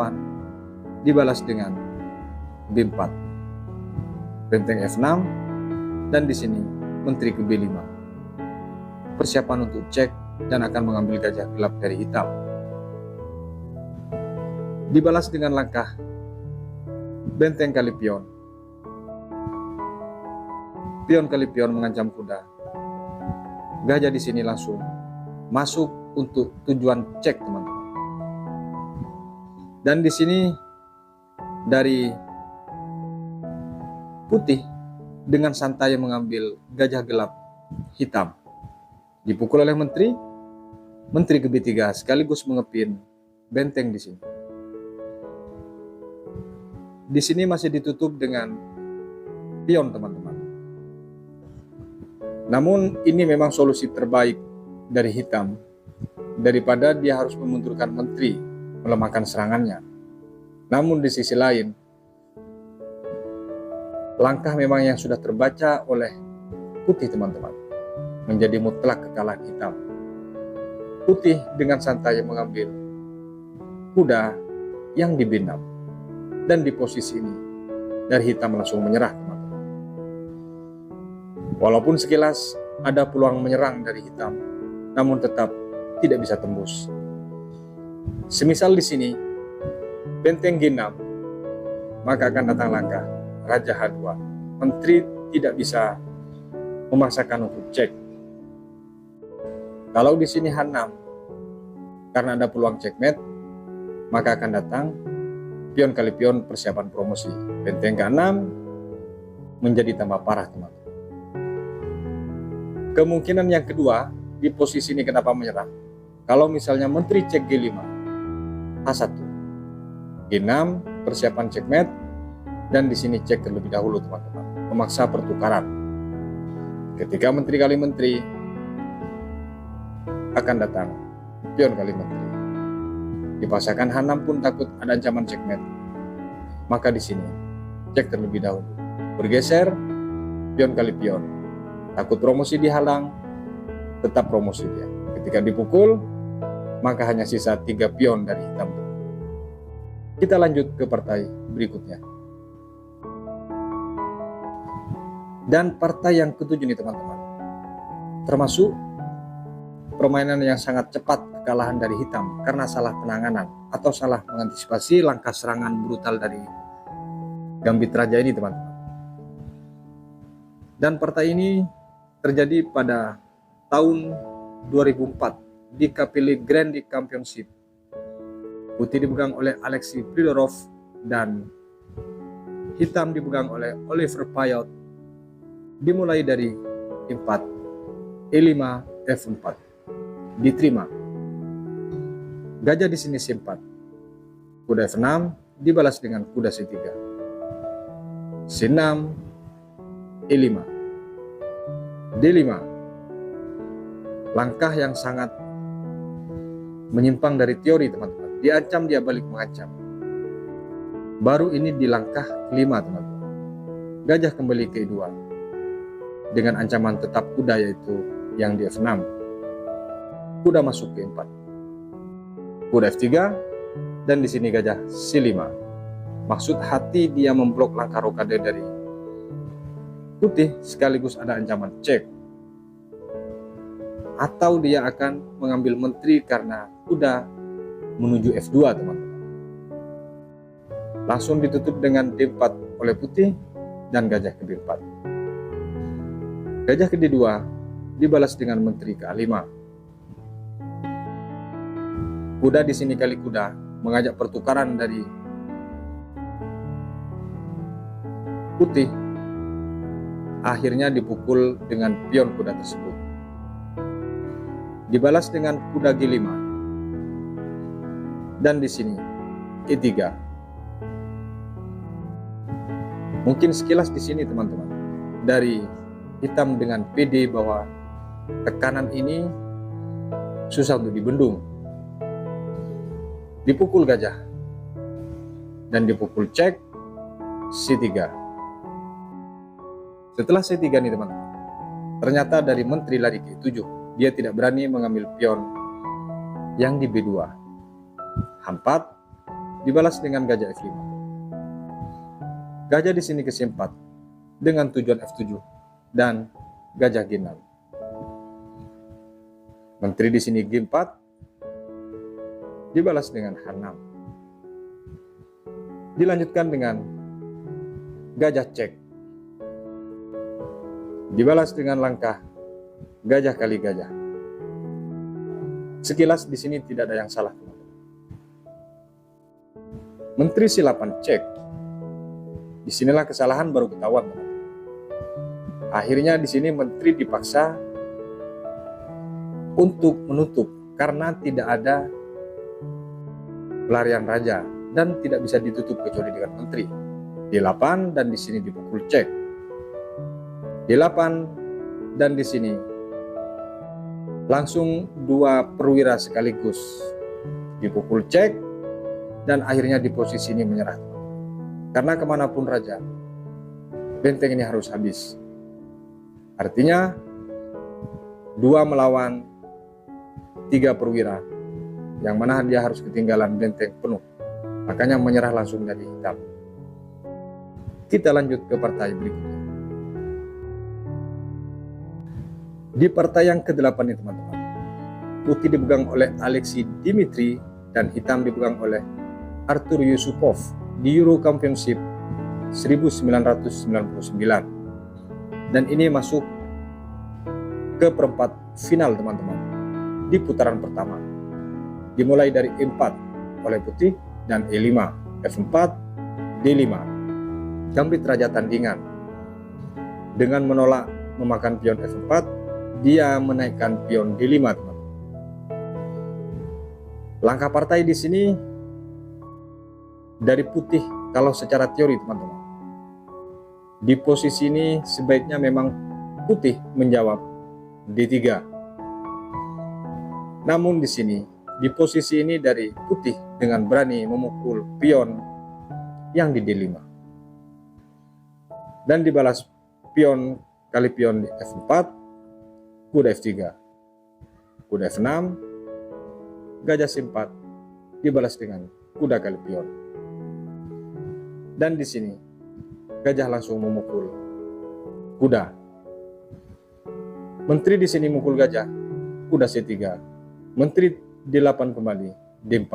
dibalas dengan B4. Benteng F6 dan di sini menteri ke B5. Persiapan untuk cek dan akan mengambil gajah gelap dari hitam. Dibalas dengan langkah benteng kali pion. Pion kali pion mengancam kuda. Gajah di sini langsung masuk untuk tujuan cek teman-teman. Dan di sini dari putih dengan santai mengambil gajah gelap hitam. Dipukul oleh menteri ke B3 sekaligus mengepin benteng di sini. Di sini masih ditutup dengan pion teman-teman. Namun ini memang solusi terbaik dari hitam daripada dia harus memundurkan menteri, melemahkan serangannya. Namun di sisi lain, langkah memang yang sudah terbaca oleh putih teman-teman, menjadi mutlak kekalahan hitam. Putih dengan santai mengambil kuda yang di B6, dan di posisi ini dari hitam langsung menyerah teman-teman. Walaupun sekilas ada peluang menyerang dari hitam, namun tetap tidak bisa tembus. Semisal di sini benteng G6, maka akan datang langkah raja H2. Menteri tidak bisa memaksakan untuk cek. Kalau di sini H6, karena ada peluang checkmate, maka akan datang pion kali pion persiapan promosi. Benteng K6 menjadi tambah parah teman-teman. Kemungkinan yang kedua, di posisi ini kenapa menyerang? Kalau misalnya menteri cek G5, H1, G6 persiapan checkmate, dan di sini cek terlebih dahulu teman-teman, memaksa pertukaran. Ketika menteri kali menteri, akan datang pion kali menteri. Dipasangkan H6 pun takut ada ancaman checkmate, maka di sini cek terlebih dahulu. Bergeser pion kali pion, takut promosi dihalang, tetap promosi dia. Ketika dipukul, maka hanya sisa 3 pion dari hitam. Kita lanjut ke partai berikutnya. Dan partai yang ketujuh nih teman-teman, termasuk permainan yang sangat cepat kekalahan dari hitam karena salah penanganan atau salah mengantisipasi langkah serangan brutal dari Gambit Raja ini teman-teman. Dan partai ini terjadi pada tahun 2004 di Kapili Grand Championship. Putih dipegang oleh Alexei Pridorov dan hitam dipegang oleh Oliver Payot. Dimulai dari 4, E5, F4. diterima. Gajah di sini C4. Kuda F6 dibalas dengan kuda C3. C6, E5, D5. Langkah yang sangat menyimpang dari teori, teman-teman. Diancam, dia balik mengancam. Baru ini di langkah kelima, teman-teman. Gajah kembali ke E2 dengan ancaman tetap kuda, yaitu yang di F6. Kuda masuk ke E4. Kuda F3, dan di sini gajah C5. Maksud hati dia memblok langkah rokade dari putih, sekaligus ada ancaman cek. Atau dia akan mengambil menteri karena kuda menuju F2, teman-teman. Langsung ditutup dengan D4 oleh putih dan gajah ke D4. Gajah ke D2 dibalas dengan menteri ke A5. Kuda di sini kali kuda mengajak pertukaran dari putih. Akhirnya dipukul dengan pion kuda tersebut. Dibalas dengan kuda G5. Dan di sini E3. Mungkin sekilas di sini, teman-teman, dari hitam dengan PD bahwa tekanan ini susah untuk dibendung. Dipukul gajah dan dipukul cek C3. Setelah C3 nih, teman-teman, ternyata dari menteri lari ke E7. Dia tidak berani mengambil pion yang di B2. H4 dibalas dengan gajah F5. Gajah di sini ke C4 dengan tujuan F7 dan gajah G6. Menteri di sini G4 dibalas dengan H6. Dilanjutkan dengan gajah cek. Dibalas dengan langkah gajah kali gajah. Sekilas di sini tidak ada yang salah, teman-teman. Menteri C8 cek. Disinilah kesalahan baru ketahuan, teman-teman. Akhirnya di sini menteri dipaksa untuk menutup karena tidak ada pelarian raja dan tidak bisa ditutup kecuali dengan menteri. D8 dan di sini dipukul cek. D8 dan di sini langsung dua perwira sekaligus dipukul cek dan akhirnya di posisi ini menyerah. Karena kemanapun raja, benteng ini harus habis. Artinya 2 melawan 3 perwira, yang mana dia harus ketinggalan benteng penuh. Makanya menyerah langsung dari hitam. Kita lanjut ke partai berikutnya. Di partai yang ke-8 ini, teman-teman, putih dipegang oleh Alexei Dimitri dan hitam dipegang oleh Artur Yusupov di Euro Championship 1999. Dan ini masuk ke perempat final, teman-teman, di putaran pertama. Dimulai dari E4 oleh putih dan E5, F4, D5. Gambit raja tandingan. Dengan menolak memakan pion F4, dia menaikkan pion D5, teman. Langkah partai di sini dari putih, kalau secara teori, teman-teman, di posisi ini sebaiknya memang putih menjawab D3. Namun di sini, di posisi ini dari putih dengan berani memukul pion yang di D5. Dan dibalas pion kali pion di F4, kuda F3, kuda F6, gajah C4, dibalas dengan kuda kali pion. Dan di sini, gajah langsung memukul kuda. Menteri di sini mukul gajah, kuda C3. Menteri D8 kembali, D4.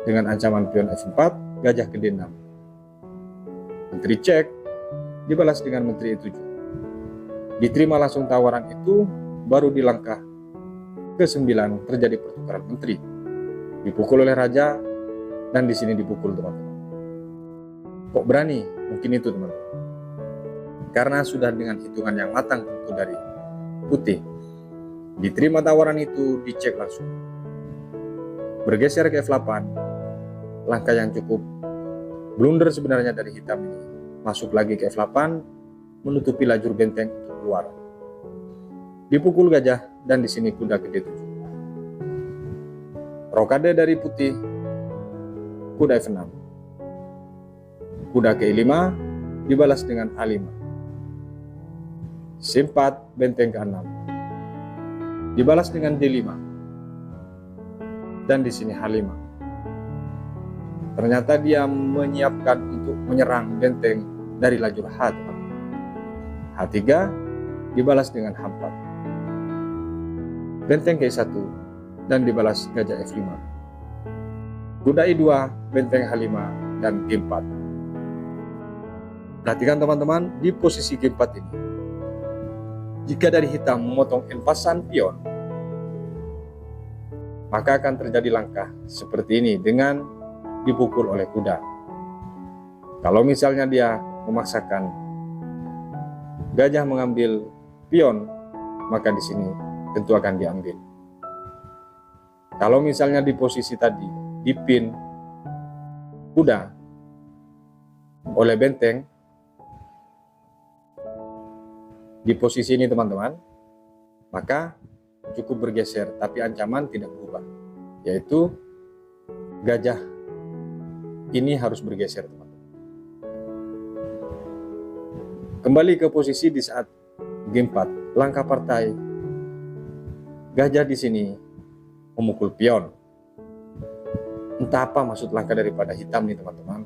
Dengan ancaman pion F4, gajah ke D6. Menteri cek, dibalas dengan menteri E7. Diterima langsung tawaran itu, baru di langkah ke-9 terjadi pertukaran menteri. Dipukul oleh raja, dan di sini dipukul, teman-teman. Kok berani? Mungkin itu, teman-teman. Karena sudah dengan hitungan yang matang tentu dari putih. Diterima tawaran itu, dicek langsung. Bergeser ke F8, langkah yang cukup blunder sebenarnya dari hitam ini. Masuk lagi ke F8, menutupi lajur benteng untuk keluar. Dipukul gajah dan di sini kuda ke D7. Rokade dari putih, kuda F6. Kuda ke E5 dibalas dengan A5. C4 benteng ke-6. Dibalas dengan D5. Dan di sini H5. Ternyata dia menyiapkan untuk menyerang benteng dari lajur H. H3 dibalas dengan H4. Benteng ke E1 dan dibalas gajah F5. Kuda E2, benteng H5 dan G4. Perhatikan teman-teman, di posisi G4 ini, jika dari hitam memotong empasan pion, maka akan terjadi langkah seperti ini dengan dipukul oleh kuda. Kalau misalnya dia memaksakan gajah mengambil pion, maka di sini tentu akan diambil. Kalau misalnya di posisi tadi dipin kuda oleh benteng, di posisi ini teman-teman, maka cukup bergeser, tapi ancaman tidak berubah, yaitu gajah ini harus bergeser teman-teman. Kembali ke posisi di saat G4, langkah partai gajah di sini memukul pion. Entah apa maksud langkah daripada hitam nih teman-teman.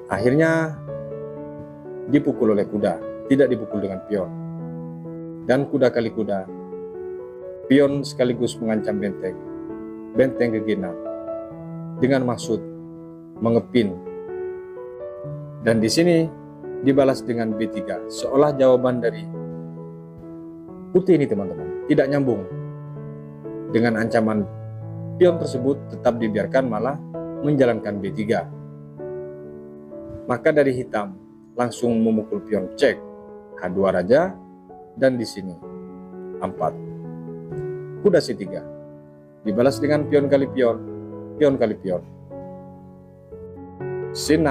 Akhirnya dipukul oleh kuda, tidak dipukul dengan pion. Dan kuda kali kuda, pion sekaligus mengancam benteng. Benteng ke G6 dengan maksud mengepin. Dan di sini dibalas dengan B3, seolah jawaban dari putih ini teman-teman tidak nyambung dengan ancaman pion tersebut, tetap dibiarkan malah menjalankan B3. Maka dari hitam langsung memukul pion cek H2 raja dan di sini A4. Kuda C3 dibalas dengan pion kali pion, pion kali pion. C6,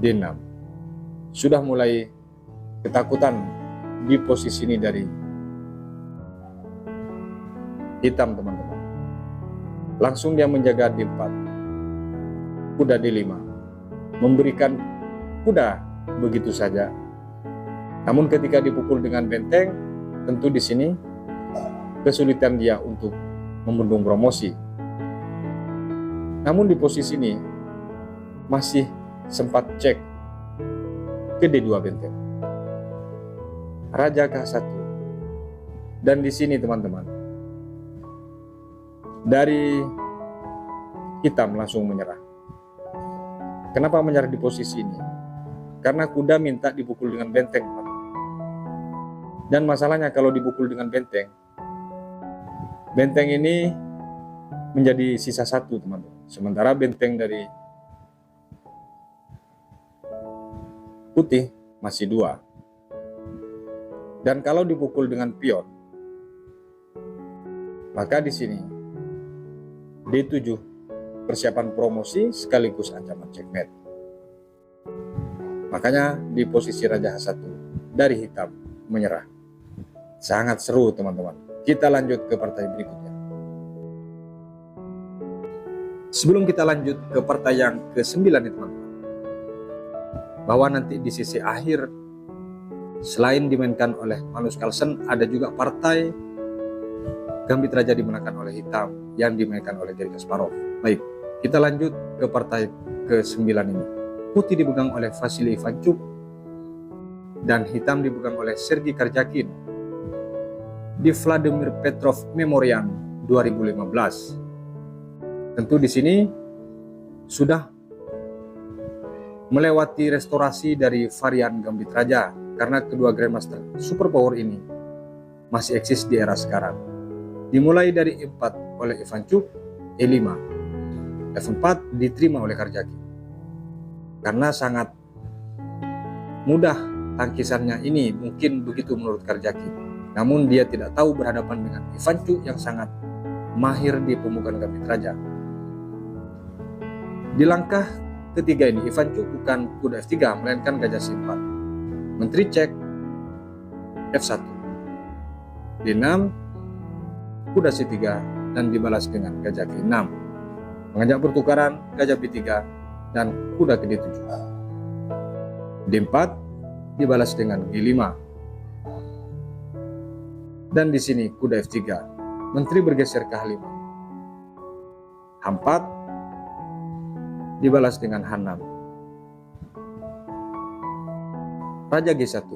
D6. Sudah mulai ketakutan di posisi ini dari hitam teman-teman. Langsung dia menjaga D4. Kuda D5. Memberikan kuda begitu saja. Namun ketika dipukul dengan benteng, tentu di sini kesulitan dia untuk membendung promosi. Namun di posisi ini masih sempat cek ke D2 benteng. Raja ke H1. Dan di sini teman-teman, dari hitam langsung menyerah. Kenapa menyerah di posisi ini? Karena kuda minta dipukul dengan benteng. Dan masalahnya kalau dipukul dengan benteng, benteng ini menjadi sisa satu teman-teman. Sementara benteng dari putih masih 2. Dan kalau dipukul dengan pion, maka di sini D7 persiapan promosi sekaligus ancaman checkmate. Makanya di posisi Raja H1 dari hitam menyerah. Sangat seru teman-teman. Kita lanjut ke partai berikutnya. Sebelum kita lanjut ke partai yang ke-9 nih teman-teman, bahwa nanti di sisi akhir selain dimainkan oleh Magnus Carlsen, ada juga partai Gambit Raja dimenangkan oleh hitam yang dimainkan oleh Garry Kasparov. Baik, kita lanjut ke partai ke-9 ini. Putih dipegang oleh Vasily Ivanchuk dan hitam dipegang oleh Sergei Karjakin di Vladimir Petrov Memorial 2015. Tentu di sini sudah melewati restorasi dari varian Gambit Raja karena kedua Grandmaster Superpower ini masih eksis di era sekarang. Dimulai dari E4 oleh Ivanchuk, E5, F4 diterima oleh Karjakin. Karena sangat mudah tangkisannya ini, mungkin begitu menurut Karjakin. Namun dia tidak tahu berhadapan dengan Ivancu yang sangat mahir di pemukulan gambit raja. Di langkah ketiga ini Ivancu bukan kuda F3 melainkan gajah C4. Menteri cek F1. D6, kuda C3 dan dibalas dengan gajah G6. Mengajak pertukaran gajah B3 dan kuda ke D7. D4 dibalas dengan G5. Dan di sini kuda F3. Menteri bergeser ke H5. H4 dibalas dengan H6. Raja G1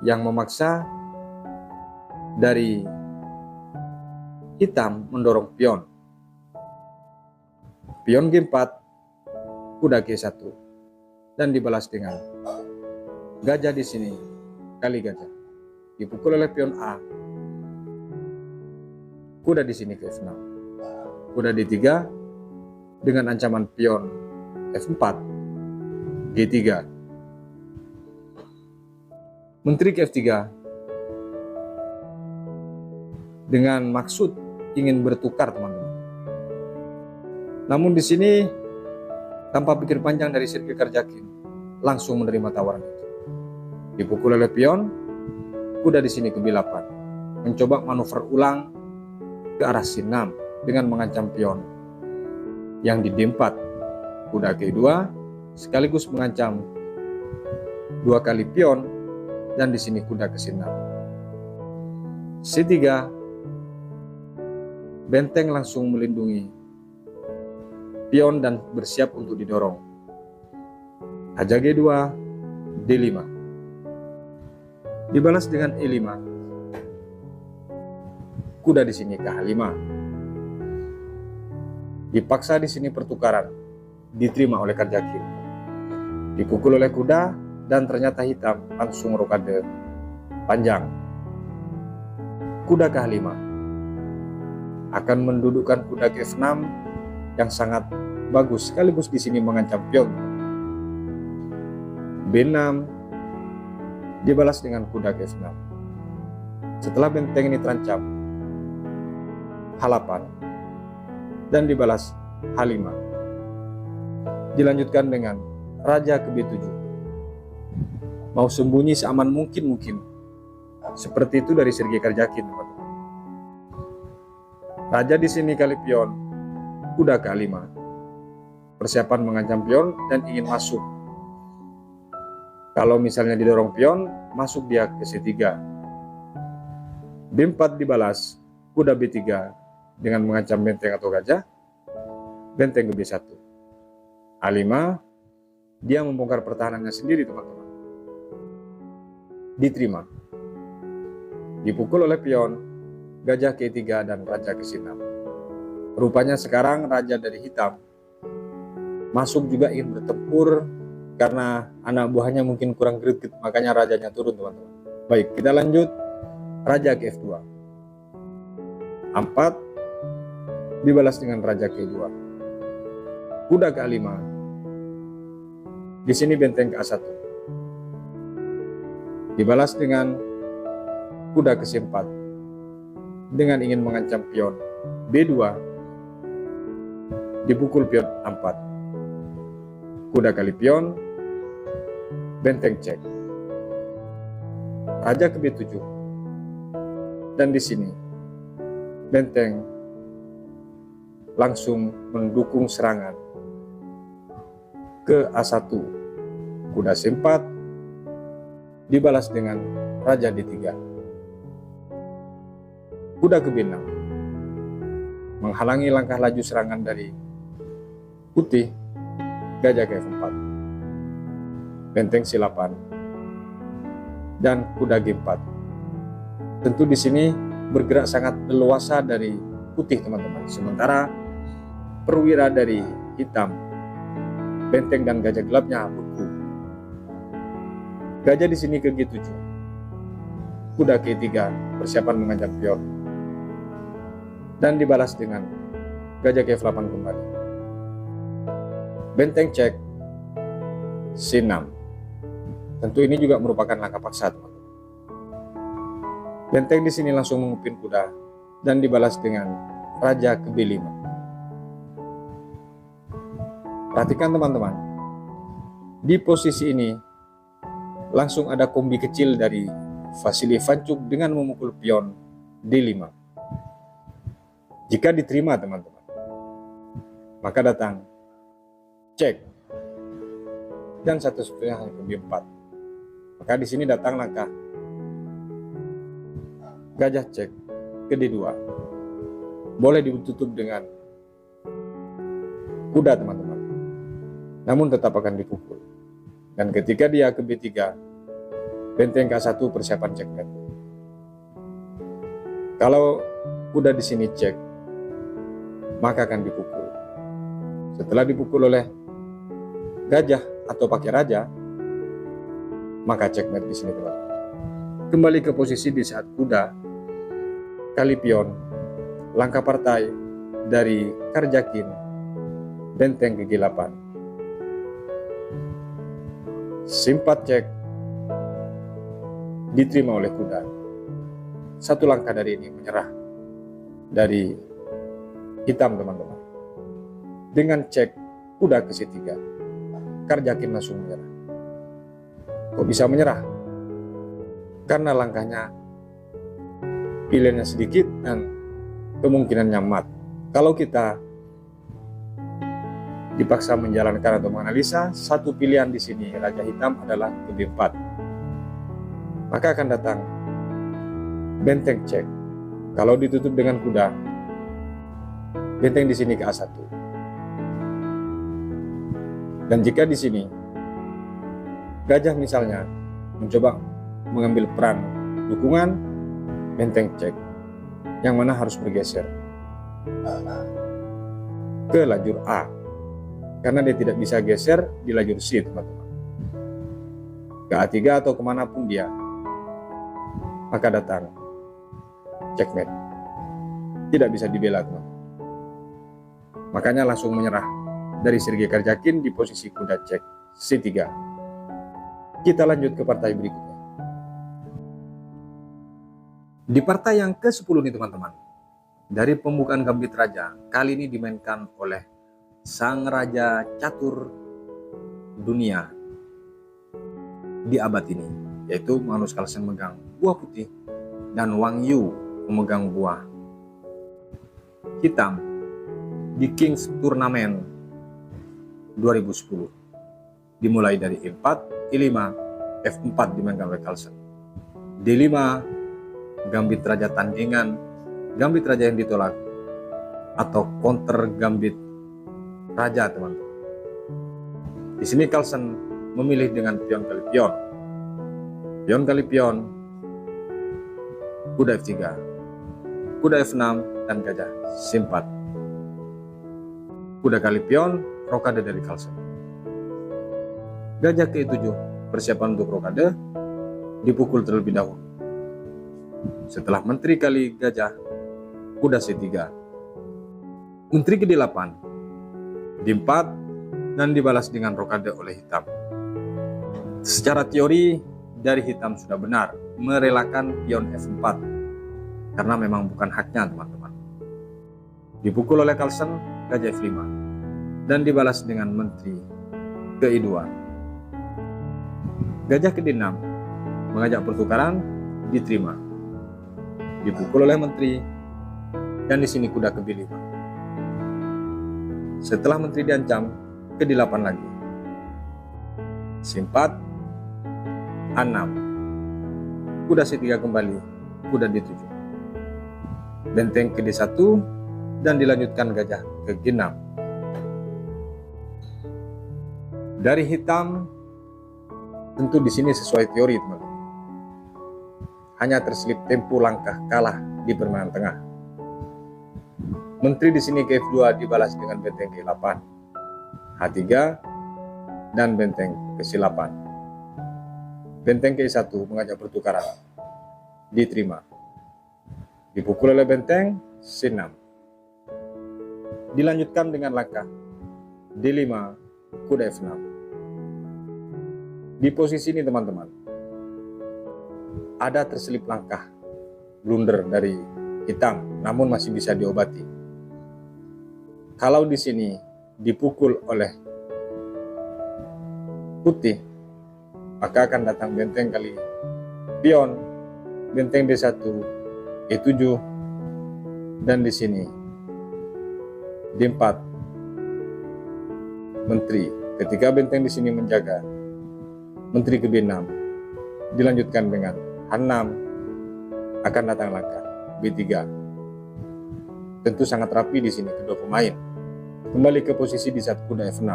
yang memaksa dari hitam mendorong pion. Pion G4, kuda G1 dan dibalas dengan gajah di sini kali gajah. Dipukul oleh pion A. Kuda di sini ke F6. Kuda D3 dengan ancaman pion F4, G3. Menteri ke F3 dengan maksud ingin bertukar, teman-teman. Namun di sini tanpa pikir panjang dari Sirki Karjakin langsung menerima tawaran itu. Dipukul oleh pion, kuda di sini ke B8, mencoba manuver ulang ke arah C6 dengan mengancam pion yang di D4, kuda G2 sekaligus mengancam 2 kali pion dan di sini kuda ke C6. C3, benteng langsung melindungi pion dan bersiap untuk didorong. Raja G2, D5. Dibalas dengan E5. Kuda di sini ke H5. Dipaksa di sini pertukaran, diterima oleh Karjakin. Dipukul oleh kuda dan ternyata hitam langsung rokade panjang. Kuda ke H5 akan mendudukkan kuda ke F6 yang sangat bagus sekaligus di sini mengancam pion. B6 dibalas dengan kuda ke F6. Setelah benteng ini terancam, H8 dan dibalas H5. Dilanjutkan dengan raja ke B7. Mau sembunyi seaman mungkin. Seperti itu dari Sergei Karjakin, teman-teman. Raja di sini kali pion, kuda ke A5. Persiapan mengancam pion dan ingin masuk. Kalau misalnya didorong pion, masuk dia ke C3. B4 dibalas, kuda B3 dengan mengancam benteng atau gajah, benteng ke B1. A5, dia membongkar pertahanannya sendiri, teman-teman. Diterima. Dipukul oleh pion, gajah ke E3 dan raja ke C6. Rupanya sekarang raja dari hitam masuk juga ingin bertempur karena anak buahnya mungkin kurang greget, makanya rajanya turun, teman-teman. Baik, kita lanjut. Raja ke F2. A4 dibalas dengan raja ke E2. Kuda ke A5. Di sini benteng ke A1. Dibalas dengan kuda ke C4 dengan ingin mengancam pion B2. Dipukul pion A4. Kuda kali pion, benteng cek. Raja ke B7. Dan di sini benteng langsung mendukung serangan ke A1. Kuda C4 dibalas dengan raja D3. Kuda ke B6 menghalangi langkah laju serangan dari putih. Gajah ke F4, benteng C8, dan kuda G4. Tentu di sini bergerak sangat leluasa dari putih, teman-teman. Sementara perwira dari hitam, benteng dan gajah gelapnya beku. Gajah di sini ke G7, kuda ke E3, persiapan mengancam pion, dan dibalas dengan gajah ke F8 kembali. Benteng cek C6. Tentu ini juga merupakan langkah paksa, teman-teman. Benteng di sini langsung mengupin kuda dan dibalas dengan raja ke B5. Perhatikan teman-teman, di posisi ini langsung ada kombi kecil dari Vasily Ivanchuk dengan memukul pion D5. Jika diterima teman-teman, maka datang cek dan satu setengah ke B4. Maka di sini datang langkah gajah cek ke D2. Boleh ditutup dengan kuda teman-teman, namun tetap akan dipukul. Dan ketika dia ke B3, benteng K1 persiapan checkmate. Kalau kuda di sini cek, maka akan dipukul. Setelah dipukul oleh gajah atau pakai raja, maka checkmate di sini teman-teman. Kembali ke posisi di saat kuda kali pion, langkah partai dari Karjakin, benteng ke G8. Simpat cek, diterima oleh kuda. Satu langkah dari ini menyerah dari hitam teman-teman. Dengan cek kuda ke C3, Karjakin langsung menyerah. Kok bisa menyerah? Karena langkahnya pilihannya sedikit dan kemungkinannya mat. Kalau kita dipaksa menjalankan atau menganalisa, satu pilihan di sini raja hitam adalah ke B4. Maka akan datang benteng cek. Kalau ditutup dengan kuda, benteng di sini ke A1. Dan jika di sini gajah misalnya mencoba mengambil peran dukungan, benteng cek, yang mana harus bergeser ke lajur A, karena dia tidak bisa geser di lajur C teman-teman, ke A3 atau kemanapun dia, maka datang checkmate, tidak bisa dibela teman. Makanya langsung menyerah dari Sergei Karjakin di posisi kuda cek C3. Kita lanjut ke partai berikutnya. Di partai yang ke-10 nih teman-teman, dari pembukaan gambit raja, kali ini dimainkan oleh sang raja catur dunia di abad ini, yaitu Magnus Carlsen memegang buah putih dan Wang Yu memegang buah hitam di Kings Tournament 2010. Dimulai dari E4, E5, F4 dimainkan oleh Carlsen. D5, gambit raja tandingan, gambit raja yang ditolak, atau counter gambit raja teman-teman. Di sini Carlsen memilih dengan pion kali pion, pion kali pion, kuda F3, kuda F6, dan gajah C4. Kuda kali pion, rokade dari Carlsen. Gajah ke E7, persiapan untuk rokade, dipukul terlebih dahulu. Setelah menteri kali gajah, kuda C3. Menteri ke D8, D4, dan dibalas dengan rokade oleh hitam. Secara teori, dari hitam sudah benar merelakan pion F4, karena memang bukan haknya teman-teman. Dipukul oleh Carlsen, gajah F5, dan dibalas dengan menteri ke E2. Gajah ke D6, mengajak pertukaran, diterima. Dipukul oleh menteri, dan di sini kuda ke B5. Setelah menteri diancam, ke D8 lagi. C4, A6. Kuda C3 kembali, kuda D7. Benteng ke D1, dan dilanjutkan gajah ke G6. Dari hitam, tentu di sini sesuai teori teman-teman. Hanya terselip tempo langkah kalah di permainan tengah. Menteri di sini ke F2 dibalas dengan benteng ke 8, H3, dan benteng ke C8. Benteng ke E1 mengajak pertukaran, diterima. Dipukul oleh benteng C6. Dilanjutkan dengan langkah D5, kuda F6. Di posisi ini teman-teman, ada terselip langkah blunder dari hitam, namun masih bisa diobati. Kalau di sini dipukul oleh putih, maka akan datang benteng kali pion, benteng D1, E7, dan di sini D4 menteri. Ketika benteng di sini menjaga menteri ke B6, dilanjutkan dengan H6, akan datang langkah B3. Tentu sangat rapi di sini kedua pemain. Kembali ke posisi di saat kuda F6.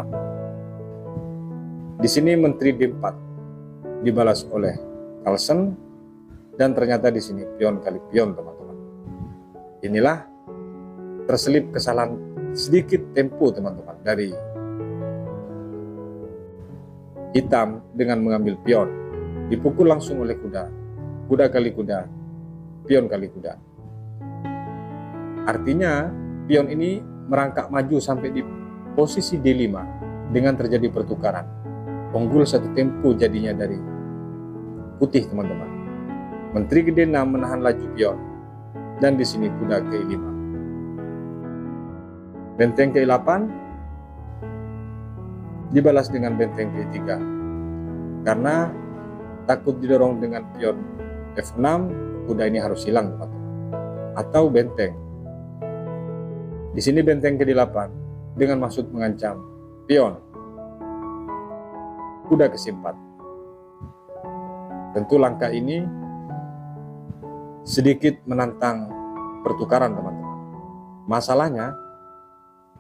Di sini menteri D4 dibalas oleh Carlsen, dan ternyata di sini pion kali pion, teman-teman. Inilah terselip kesalahan sedikit tempo, teman-teman, dari hitam dengan mengambil pion. Dipukul langsung oleh kuda, kuda kali kuda, pion kali kuda. Artinya pion ini merangkak maju sampai di posisi D5 dengan terjadi pertukaran. Unggul satu tempo jadinya dari putih, teman-teman. Menteri ke D6 menahan laju pion, dan di sini kuda ke E5. Benteng ke E8 dibalas dengan benteng ke E3 karena takut didorong dengan pion F6, kuda ini harus hilang, teman-teman. Atau benteng. Di sini benteng ke D8 dengan maksud mengancam pion. Kuda ke C4. Tentu langkah ini sedikit menantang pertukaran, teman-teman. Masalahnya,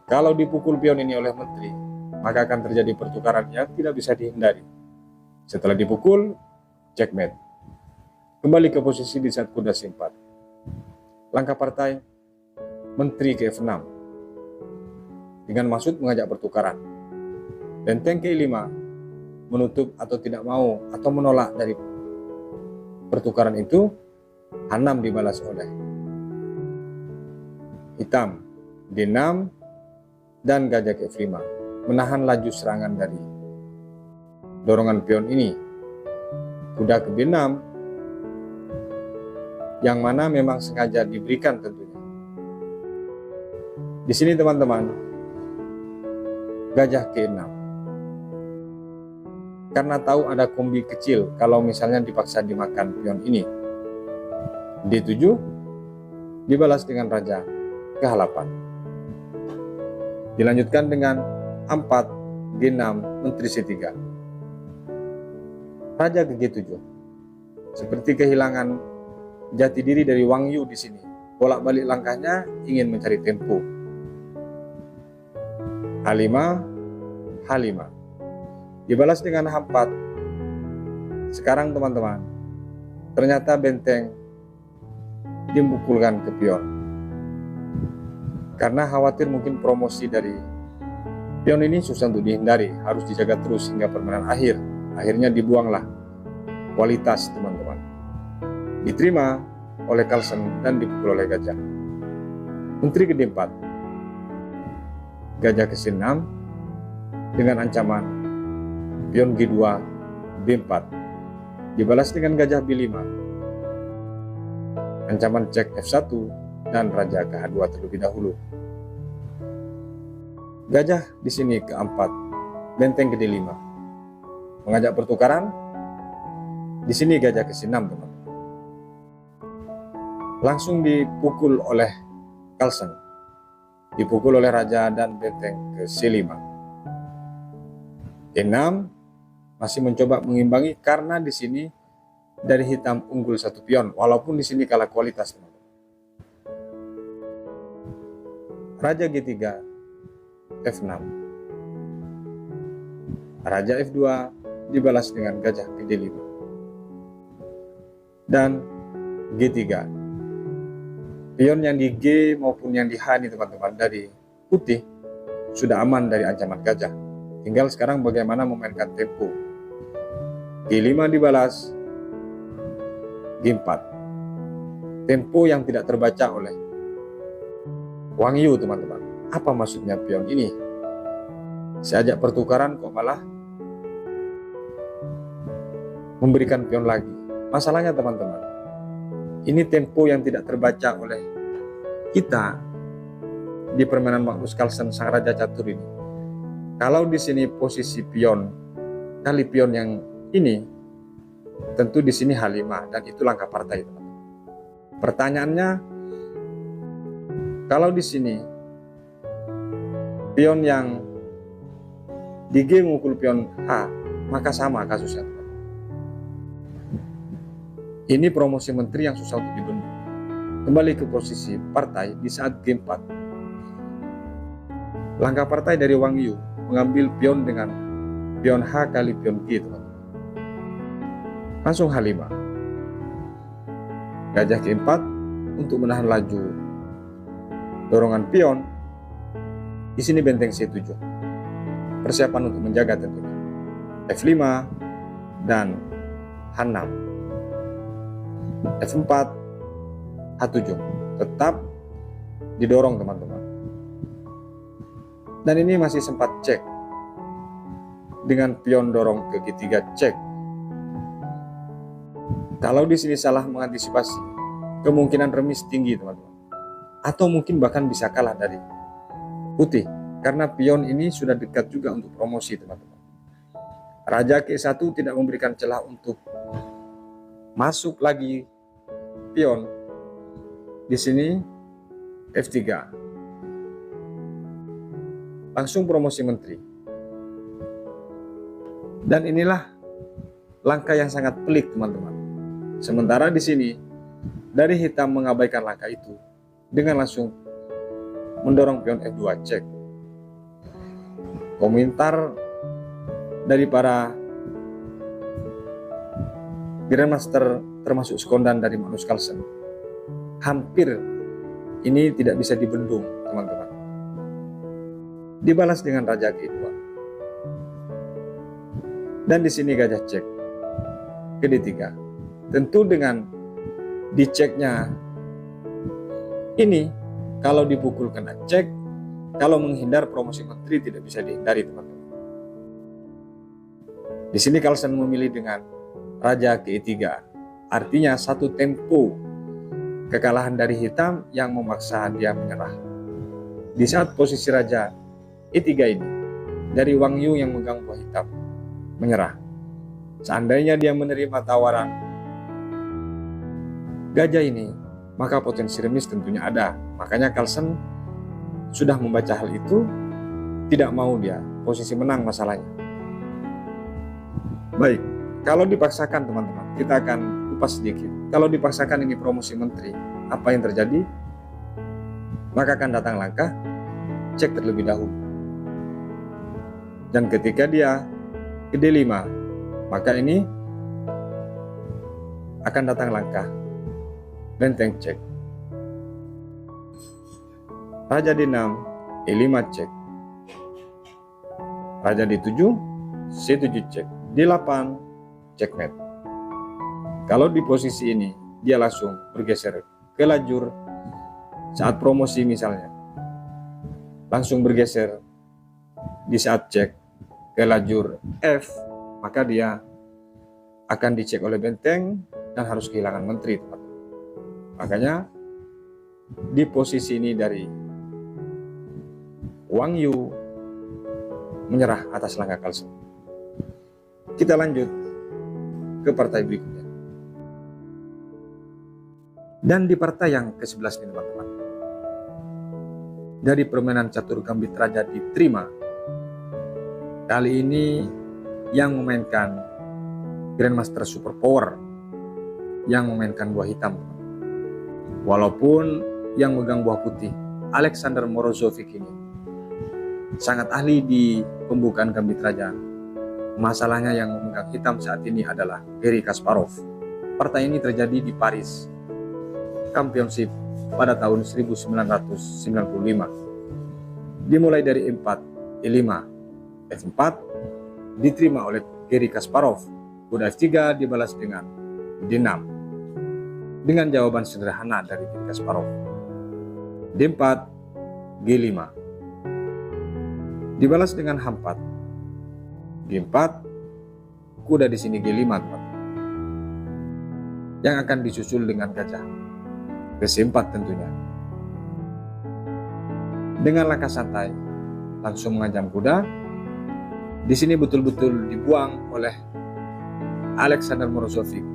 kalau dipukul pion ini oleh menteri, maka akan terjadi pertukaran yang tidak bisa dihindari. Setelah dipukul, checkmate. Kembali ke posisi di saat kuda C4. Langkah partai, menteri ke F6 dengan maksud mengajak pertukaran. Benteng ke E5 menutup atau tidak mau atau menolak dari pertukaran itu. H6 dibalas oleh hitam, D6, dan gajah ke F5 menahan laju serangan dari dorongan pion ini. Kuda ke B6 yang mana memang sengaja diberikan tentunya. Di sini, teman-teman, gajah ke E6 karena tahu ada kombi kecil kalau misalnya dipaksa dimakan pion ini. D7 dibalas dengan raja ke H8. Dilanjutkan dengan A4, G6, menteri C3. Raja ke G7. Seperti kehilangan jati diri dari Wang Yu di sini. Bolak-balik langkahnya ingin mencari tempo. H5, H5. Dibalas dengan H4. Sekarang, teman-teman, ternyata benteng dimukulkan ke pion. Karena khawatir mungkin promosi dari pion ini susah untuk dihindari, harus dijaga terus hingga permainan akhir. Akhirnya dibuanglah kualitas, teman-teman. Diterima oleh Carlsen dan dipukul oleh gajah. Menteri ke D4. Gajah ke C6 dengan ancaman pion G2, B4. Dibalas dengan gajah B5. Ancaman cek F1 dan raja ke H2 terlebih dahulu. Gajah di sini ke A4, benteng ke D5. Mengajak pertukaran. Di sini gajah ke C6, teman. Langsung dipukul oleh Carlsen. Dipukul oleh raja dan benteng ke C5. E6 masih mencoba mengimbangi karena di sini dari hitam unggul satu pion, walaupun di sini kalah kualitas, teman-teman. Raja G3, F6. Raja F2 dibalas dengan gajah ke D5. Dan G3. Pion yang di G maupun yang di H ini, teman-teman, dari putih sudah aman dari ancaman gajah. Tinggal sekarang bagaimana memainkan tempo. G5 dibalas G4. Tempo yang tidak terbaca oleh Wang Yu, teman-teman. Apa maksudnya pion ini? Saya ajak pertukaran kok malah memberikan pion lagi. Masalahnya, teman-teman, Ini tempo yang tidak terbaca oleh kita di permainan Magnus Carlsen sang raja catur ini. Kalau di sini posisi pion kali pion yang ini, tentu di sini H5 dan itu langkah partai, teman-teman. Pertanyaannya, kalau di sini pion yang di G mengukul pion H, maka sama kasusnya, teman-teman. Ini promosi menteri yang susah untuk dibendung. Kembali ke posisi partai di saat G4. Langkah partai dari Wang Yu mengambil pion dengan pion H kali pion G, teman-teman. Langsung H5. Gajah G4 untuk menahan laju dorongan pion. Di sini benteng C7. Persiapan untuk menjaga tentunya. F5 dan H6. F4, H7. Tetap didorong, teman-teman. Dan ini masih sempat cek dengan pion dorong ke G3 cek. Kalau di sini salah mengantisipasi, kemungkinan remis tinggi, teman-teman. Atau mungkin bahkan bisa kalah dari putih, karena pion ini sudah dekat juga untuk promosi, teman-teman. Raja Ke1 tidak memberikan celah untuk masuk lagi pion. Di sini F3. Langsung promosi menteri. Dan inilah langkah yang sangat pelik, teman-teman. Sementara di sini dari hitam mengabaikan langkah itu dengan langsung mendorong pion F2 cek. Komentar dari para Grandmaster termasuk sekondan dari Magnus Carlsen, hampir ini tidak bisa dibendung, teman-teman. Dibalas dengan Raja G2. Dan di sini gajah cek ke D3. Tentu dengan diceknya ini, kalau dipukul kena cek, kalau menghindar promosi menteri tidak bisa dihindari, teman-teman. Di sini Carlsen memilih dengan Raja ke E3. Artinya satu tempo kekalahan dari hitam yang memaksa dia menyerah. Di saat posisi Raja E3 ini, dari Wang Yu yang megang buah hitam menyerah. Seandainya dia menerima tawaran gajah ini, maka potensi remis tentunya ada. Makanya Carlsen sudah membaca hal itu, tidak mau dia posisi menang masalahnya. Baik, kalau dipaksakan, teman-teman, kita akan kupas sedikit. Kalau dipaksakan ini promosi menteri, apa yang terjadi? Maka akan datang langkah cek terlebih dahulu. Dan ketika dia ke D5, maka ini akan datang langkah benteng cek. Raja D6, E5 cek. Raja D7, C7 cek. D8, checkmate. Kalau di posisi ini, dia langsung bergeser ke lajur saat promosi misalnya. Langsung bergeser di saat cek ke lajur F, maka dia akan dicek oleh benteng dan harus kehilangan menteri, teman-teman. Makanya di posisi ini dari Wang Yu menyerah atas langkah Carlsen. Kita lanjut ke partai berikutnya. Dan di partai yang ke-11 ini, teman-teman, dari permainan catur gambit raja diterima. Kali ini yang memainkan Grandmaster Superpower, yang memainkan buah hitam. Walaupun yang megang buah putih, Alexander Morozovich ini sangat ahli di pembukaan gambit raja. Masalahnya yang memegang hitam saat ini adalah Garry Kasparov. Partai ini terjadi di Paris Championship pada tahun 1995. Dimulai dari E4, E5, F4 diterima oleh Garry Kasparov. Kuda F3 dibalas dengan D6 dengan jawaban sederhana dari Garry Kasparov. D4, G5 dibalas dengan H4. G4, kuda di sini G5, teman. yang akan disusul dengan gajah ke C4 tentunya. Dengan langkah santai, langsung mengancam kuda. Di sini betul-betul dibuang oleh Alexander Morozovich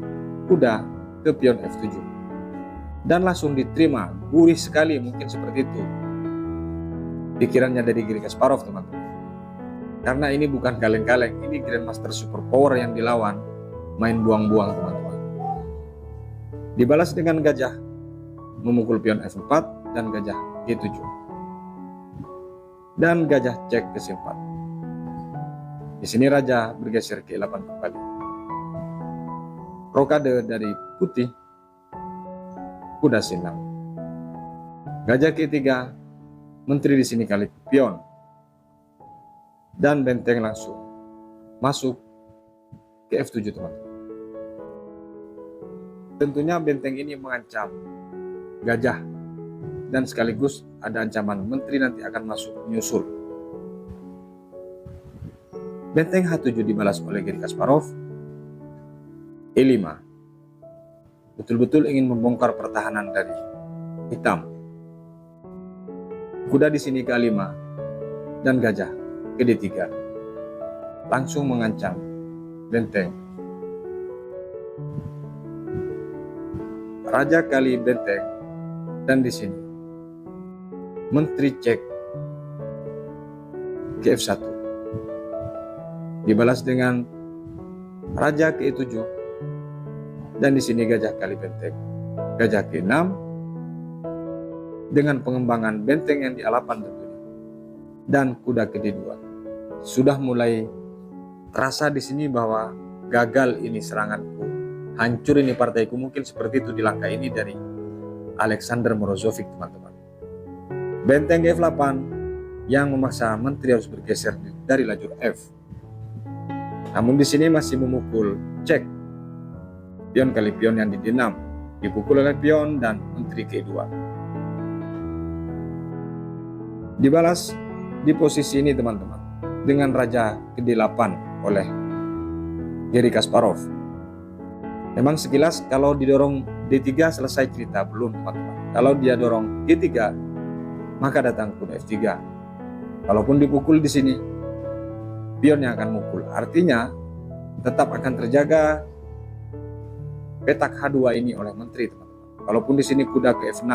kuda ke pion F7. Dan langsung diterima, gurih sekali, mungkin seperti itu pikirannya dari Garry Kasparov, teman-teman. Karena ini bukan kaleng-kaleng, ini Grandmaster Superpower yang dilawan, main buang-buang, teman-teman. Dibalas dengan gajah memukul pion F4 dan gajah G7. Dan gajah cek ke C4. Di sini raja bergeser ke E8 kembali. Rokade dari putih, kuda C6. Gajah ke-3, menteri di sini kali pion. Dan benteng langsung masuk ke F7, teman-teman. Tentunya benteng ini mengancam gajah dan sekaligus ada ancaman menteri nanti akan masuk menyusul. Benteng H7 dibalas oleh Garry Kasparov. E5 betul-betul ingin membongkar pertahanan dari hitam. Kuda di sini ke A5 dan gajah ke D3 langsung mengancam benteng. Raja kali benteng, dan di sini menteri cek ke F1 dibalas dengan raja ke E7, dan di sini gajah kali benteng, gajah ke-6 dengan pengembangan benteng yang di A8 tentunya, dan kuda ke D2. Sudah mulai terasa di sini bahwa gagal ini seranganku, hancur ini partaiku, mungkin seperti itu di langkah ini dari Alexander Morozovich, teman-teman. Benteng F8 yang memaksa menteri harus bergeser dari lajur F. Namun di sini masih memukul cek pion kali pion yang di D6, dipukul oleh pion dan menteri ke-2. Dibalas di posisi ini, teman-teman, dengan raja ke D8 oleh Garry Kasparov. Memang sekilas kalau didorong D3 selesai cerita, belum, teman-teman. Kalau dia dorong G3, maka datang kuda F3. Kalaupun dipukul di sini, pion yang akan mukul. Artinya tetap akan terjaga petak H2 ini oleh menteri, teman-teman. Kalaupun di sini kuda ke F6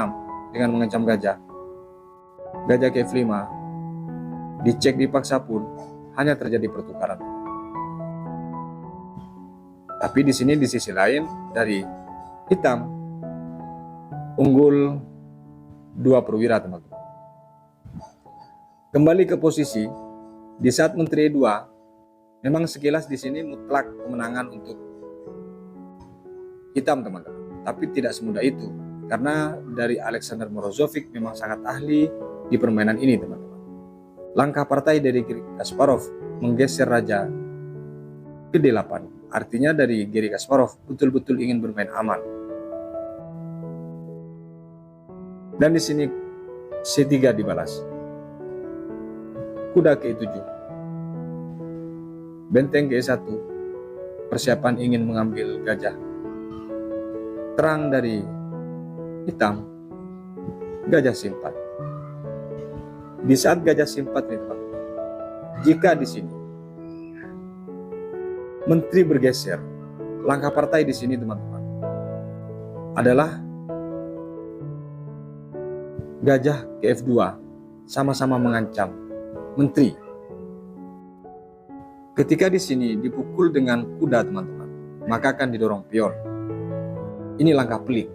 dengan mengancam gajah, gajah ke F5, dicek dipaksa pun hanya terjadi pertukaran. Tapi di sini di sisi lain dari hitam unggul 2 perwira, teman-teman. Kembali ke posisi di saat menteri E2, memang sekilas di sini mutlak kemenangan untuk hitam, teman-teman. Tapi tidak semudah itu, karena dari Alexander Morozovich memang sangat ahli di permainan ini, teman-teman. Langkah partai dari Garry Kasparov menggeser raja ke D8. Artinya dari Garry Kasparov betul-betul ingin bermain aman. Dan di sini C3 dibalas. Kuda ke E7. Benteng ke E1. Persiapan ingin mengambil gajah. Terang dari hitam. Gajah C4. Di saat gajah C4 ini, teman-teman, jika di sini menteri bergeser, langkah partai di sini, teman-teman, adalah gajah ke F2, sama-sama mengancam menteri. Ketika di sini dipukul dengan kuda, teman-teman, maka akan didorong pion. Ini langkah pelik.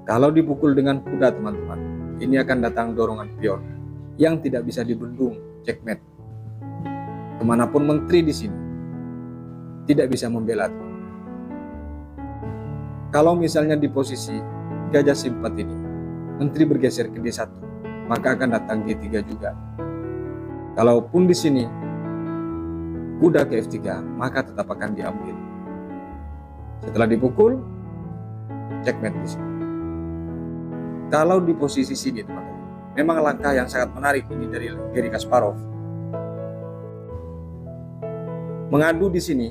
Kalau dipukul dengan kuda, teman-teman, ini akan datang dorongan pion yang tidak bisa dibendung, checkmate. Kemanapun menteri di sini tidak bisa membela. Kalau misalnya di posisi gajah C4 ini, menteri bergeser ke D1, maka akan datang G3 juga. Kalaupun di sini kuda ke F3, maka tetap akan diambil. Setelah dipukul, checkmate di sini. Kalau di posisi sini, teman-teman, memang langkah yang sangat menarik ini dari Garry Kasparov. Mengadu di sini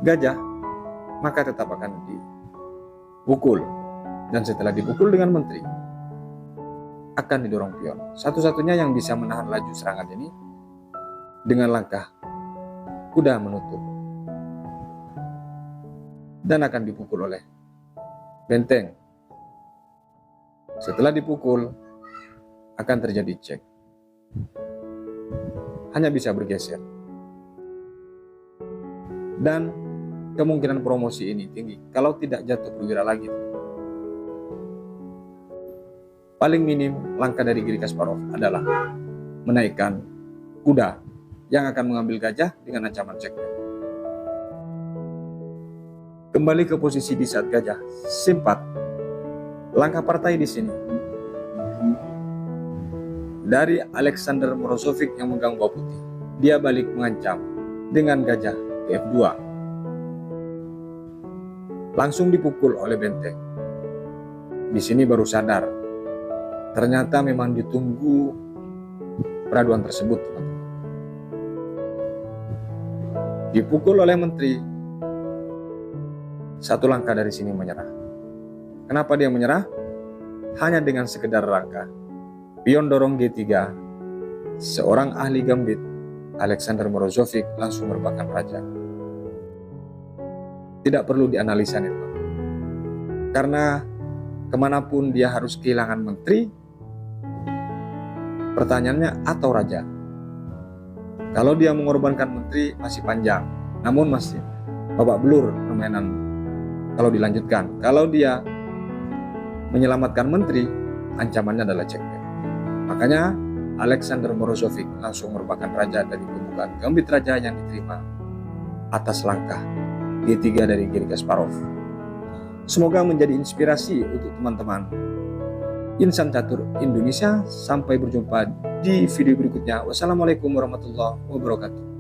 gajah, maka tetap akan dipukul. Dan setelah dipukul dengan menteri, akan didorong pion. Satu-satunya yang bisa menahan laju serangan ini dengan langkah kuda menutup, dan akan dipukul oleh benteng. Setelah dipukul, akan terjadi cek. Hanya bisa bergeser. Dan kemungkinan promosi ini tinggi kalau tidak jatuh perwira lagi. Paling minim langkah dari Garry Kasparov adalah menaikkan kuda yang akan mengambil gajah dengan ancaman checkmate. Kembali ke posisi di saat gajah simpat. Langkah partai di sini dari Alexander Morozovich yang megang bawah putih. Dia balik mengancam dengan gajah ke F2. Langsung dipukul oleh benteng. Di sini baru sadar. Ternyata memang ditunggu peraduan tersebut, teman-teman. Dipukul oleh menteri. Satu langkah dari sini menyerah. Kenapa dia menyerah? Hanya dengan sekedar langkah. Pion dorong G3. Seorang ahli gambit, Alexander Morozovich, langsung merebahkan raja. Tidak perlu dianalisa nih, teman. Karena kemanapun dia harus kehilangan menteri, pertanyaannya atau raja. Kalau dia mengorbankan menteri masih panjang, namun masih babak belur permainan kalau dilanjutkan. Kalau dia menyelamatkan menteri, ancamannya adalah checkmate. Makanya Alexander Morozovich langsung merupakan raja dari pembukaan gambit raja yang diterima atas langkah G3 dari Garry Kasparov. Semoga menjadi inspirasi untuk teman-teman Insan Catur Indonesia. Sampai berjumpa di video berikutnya. Wassalamualaikum warahmatullahi wabarakatuh.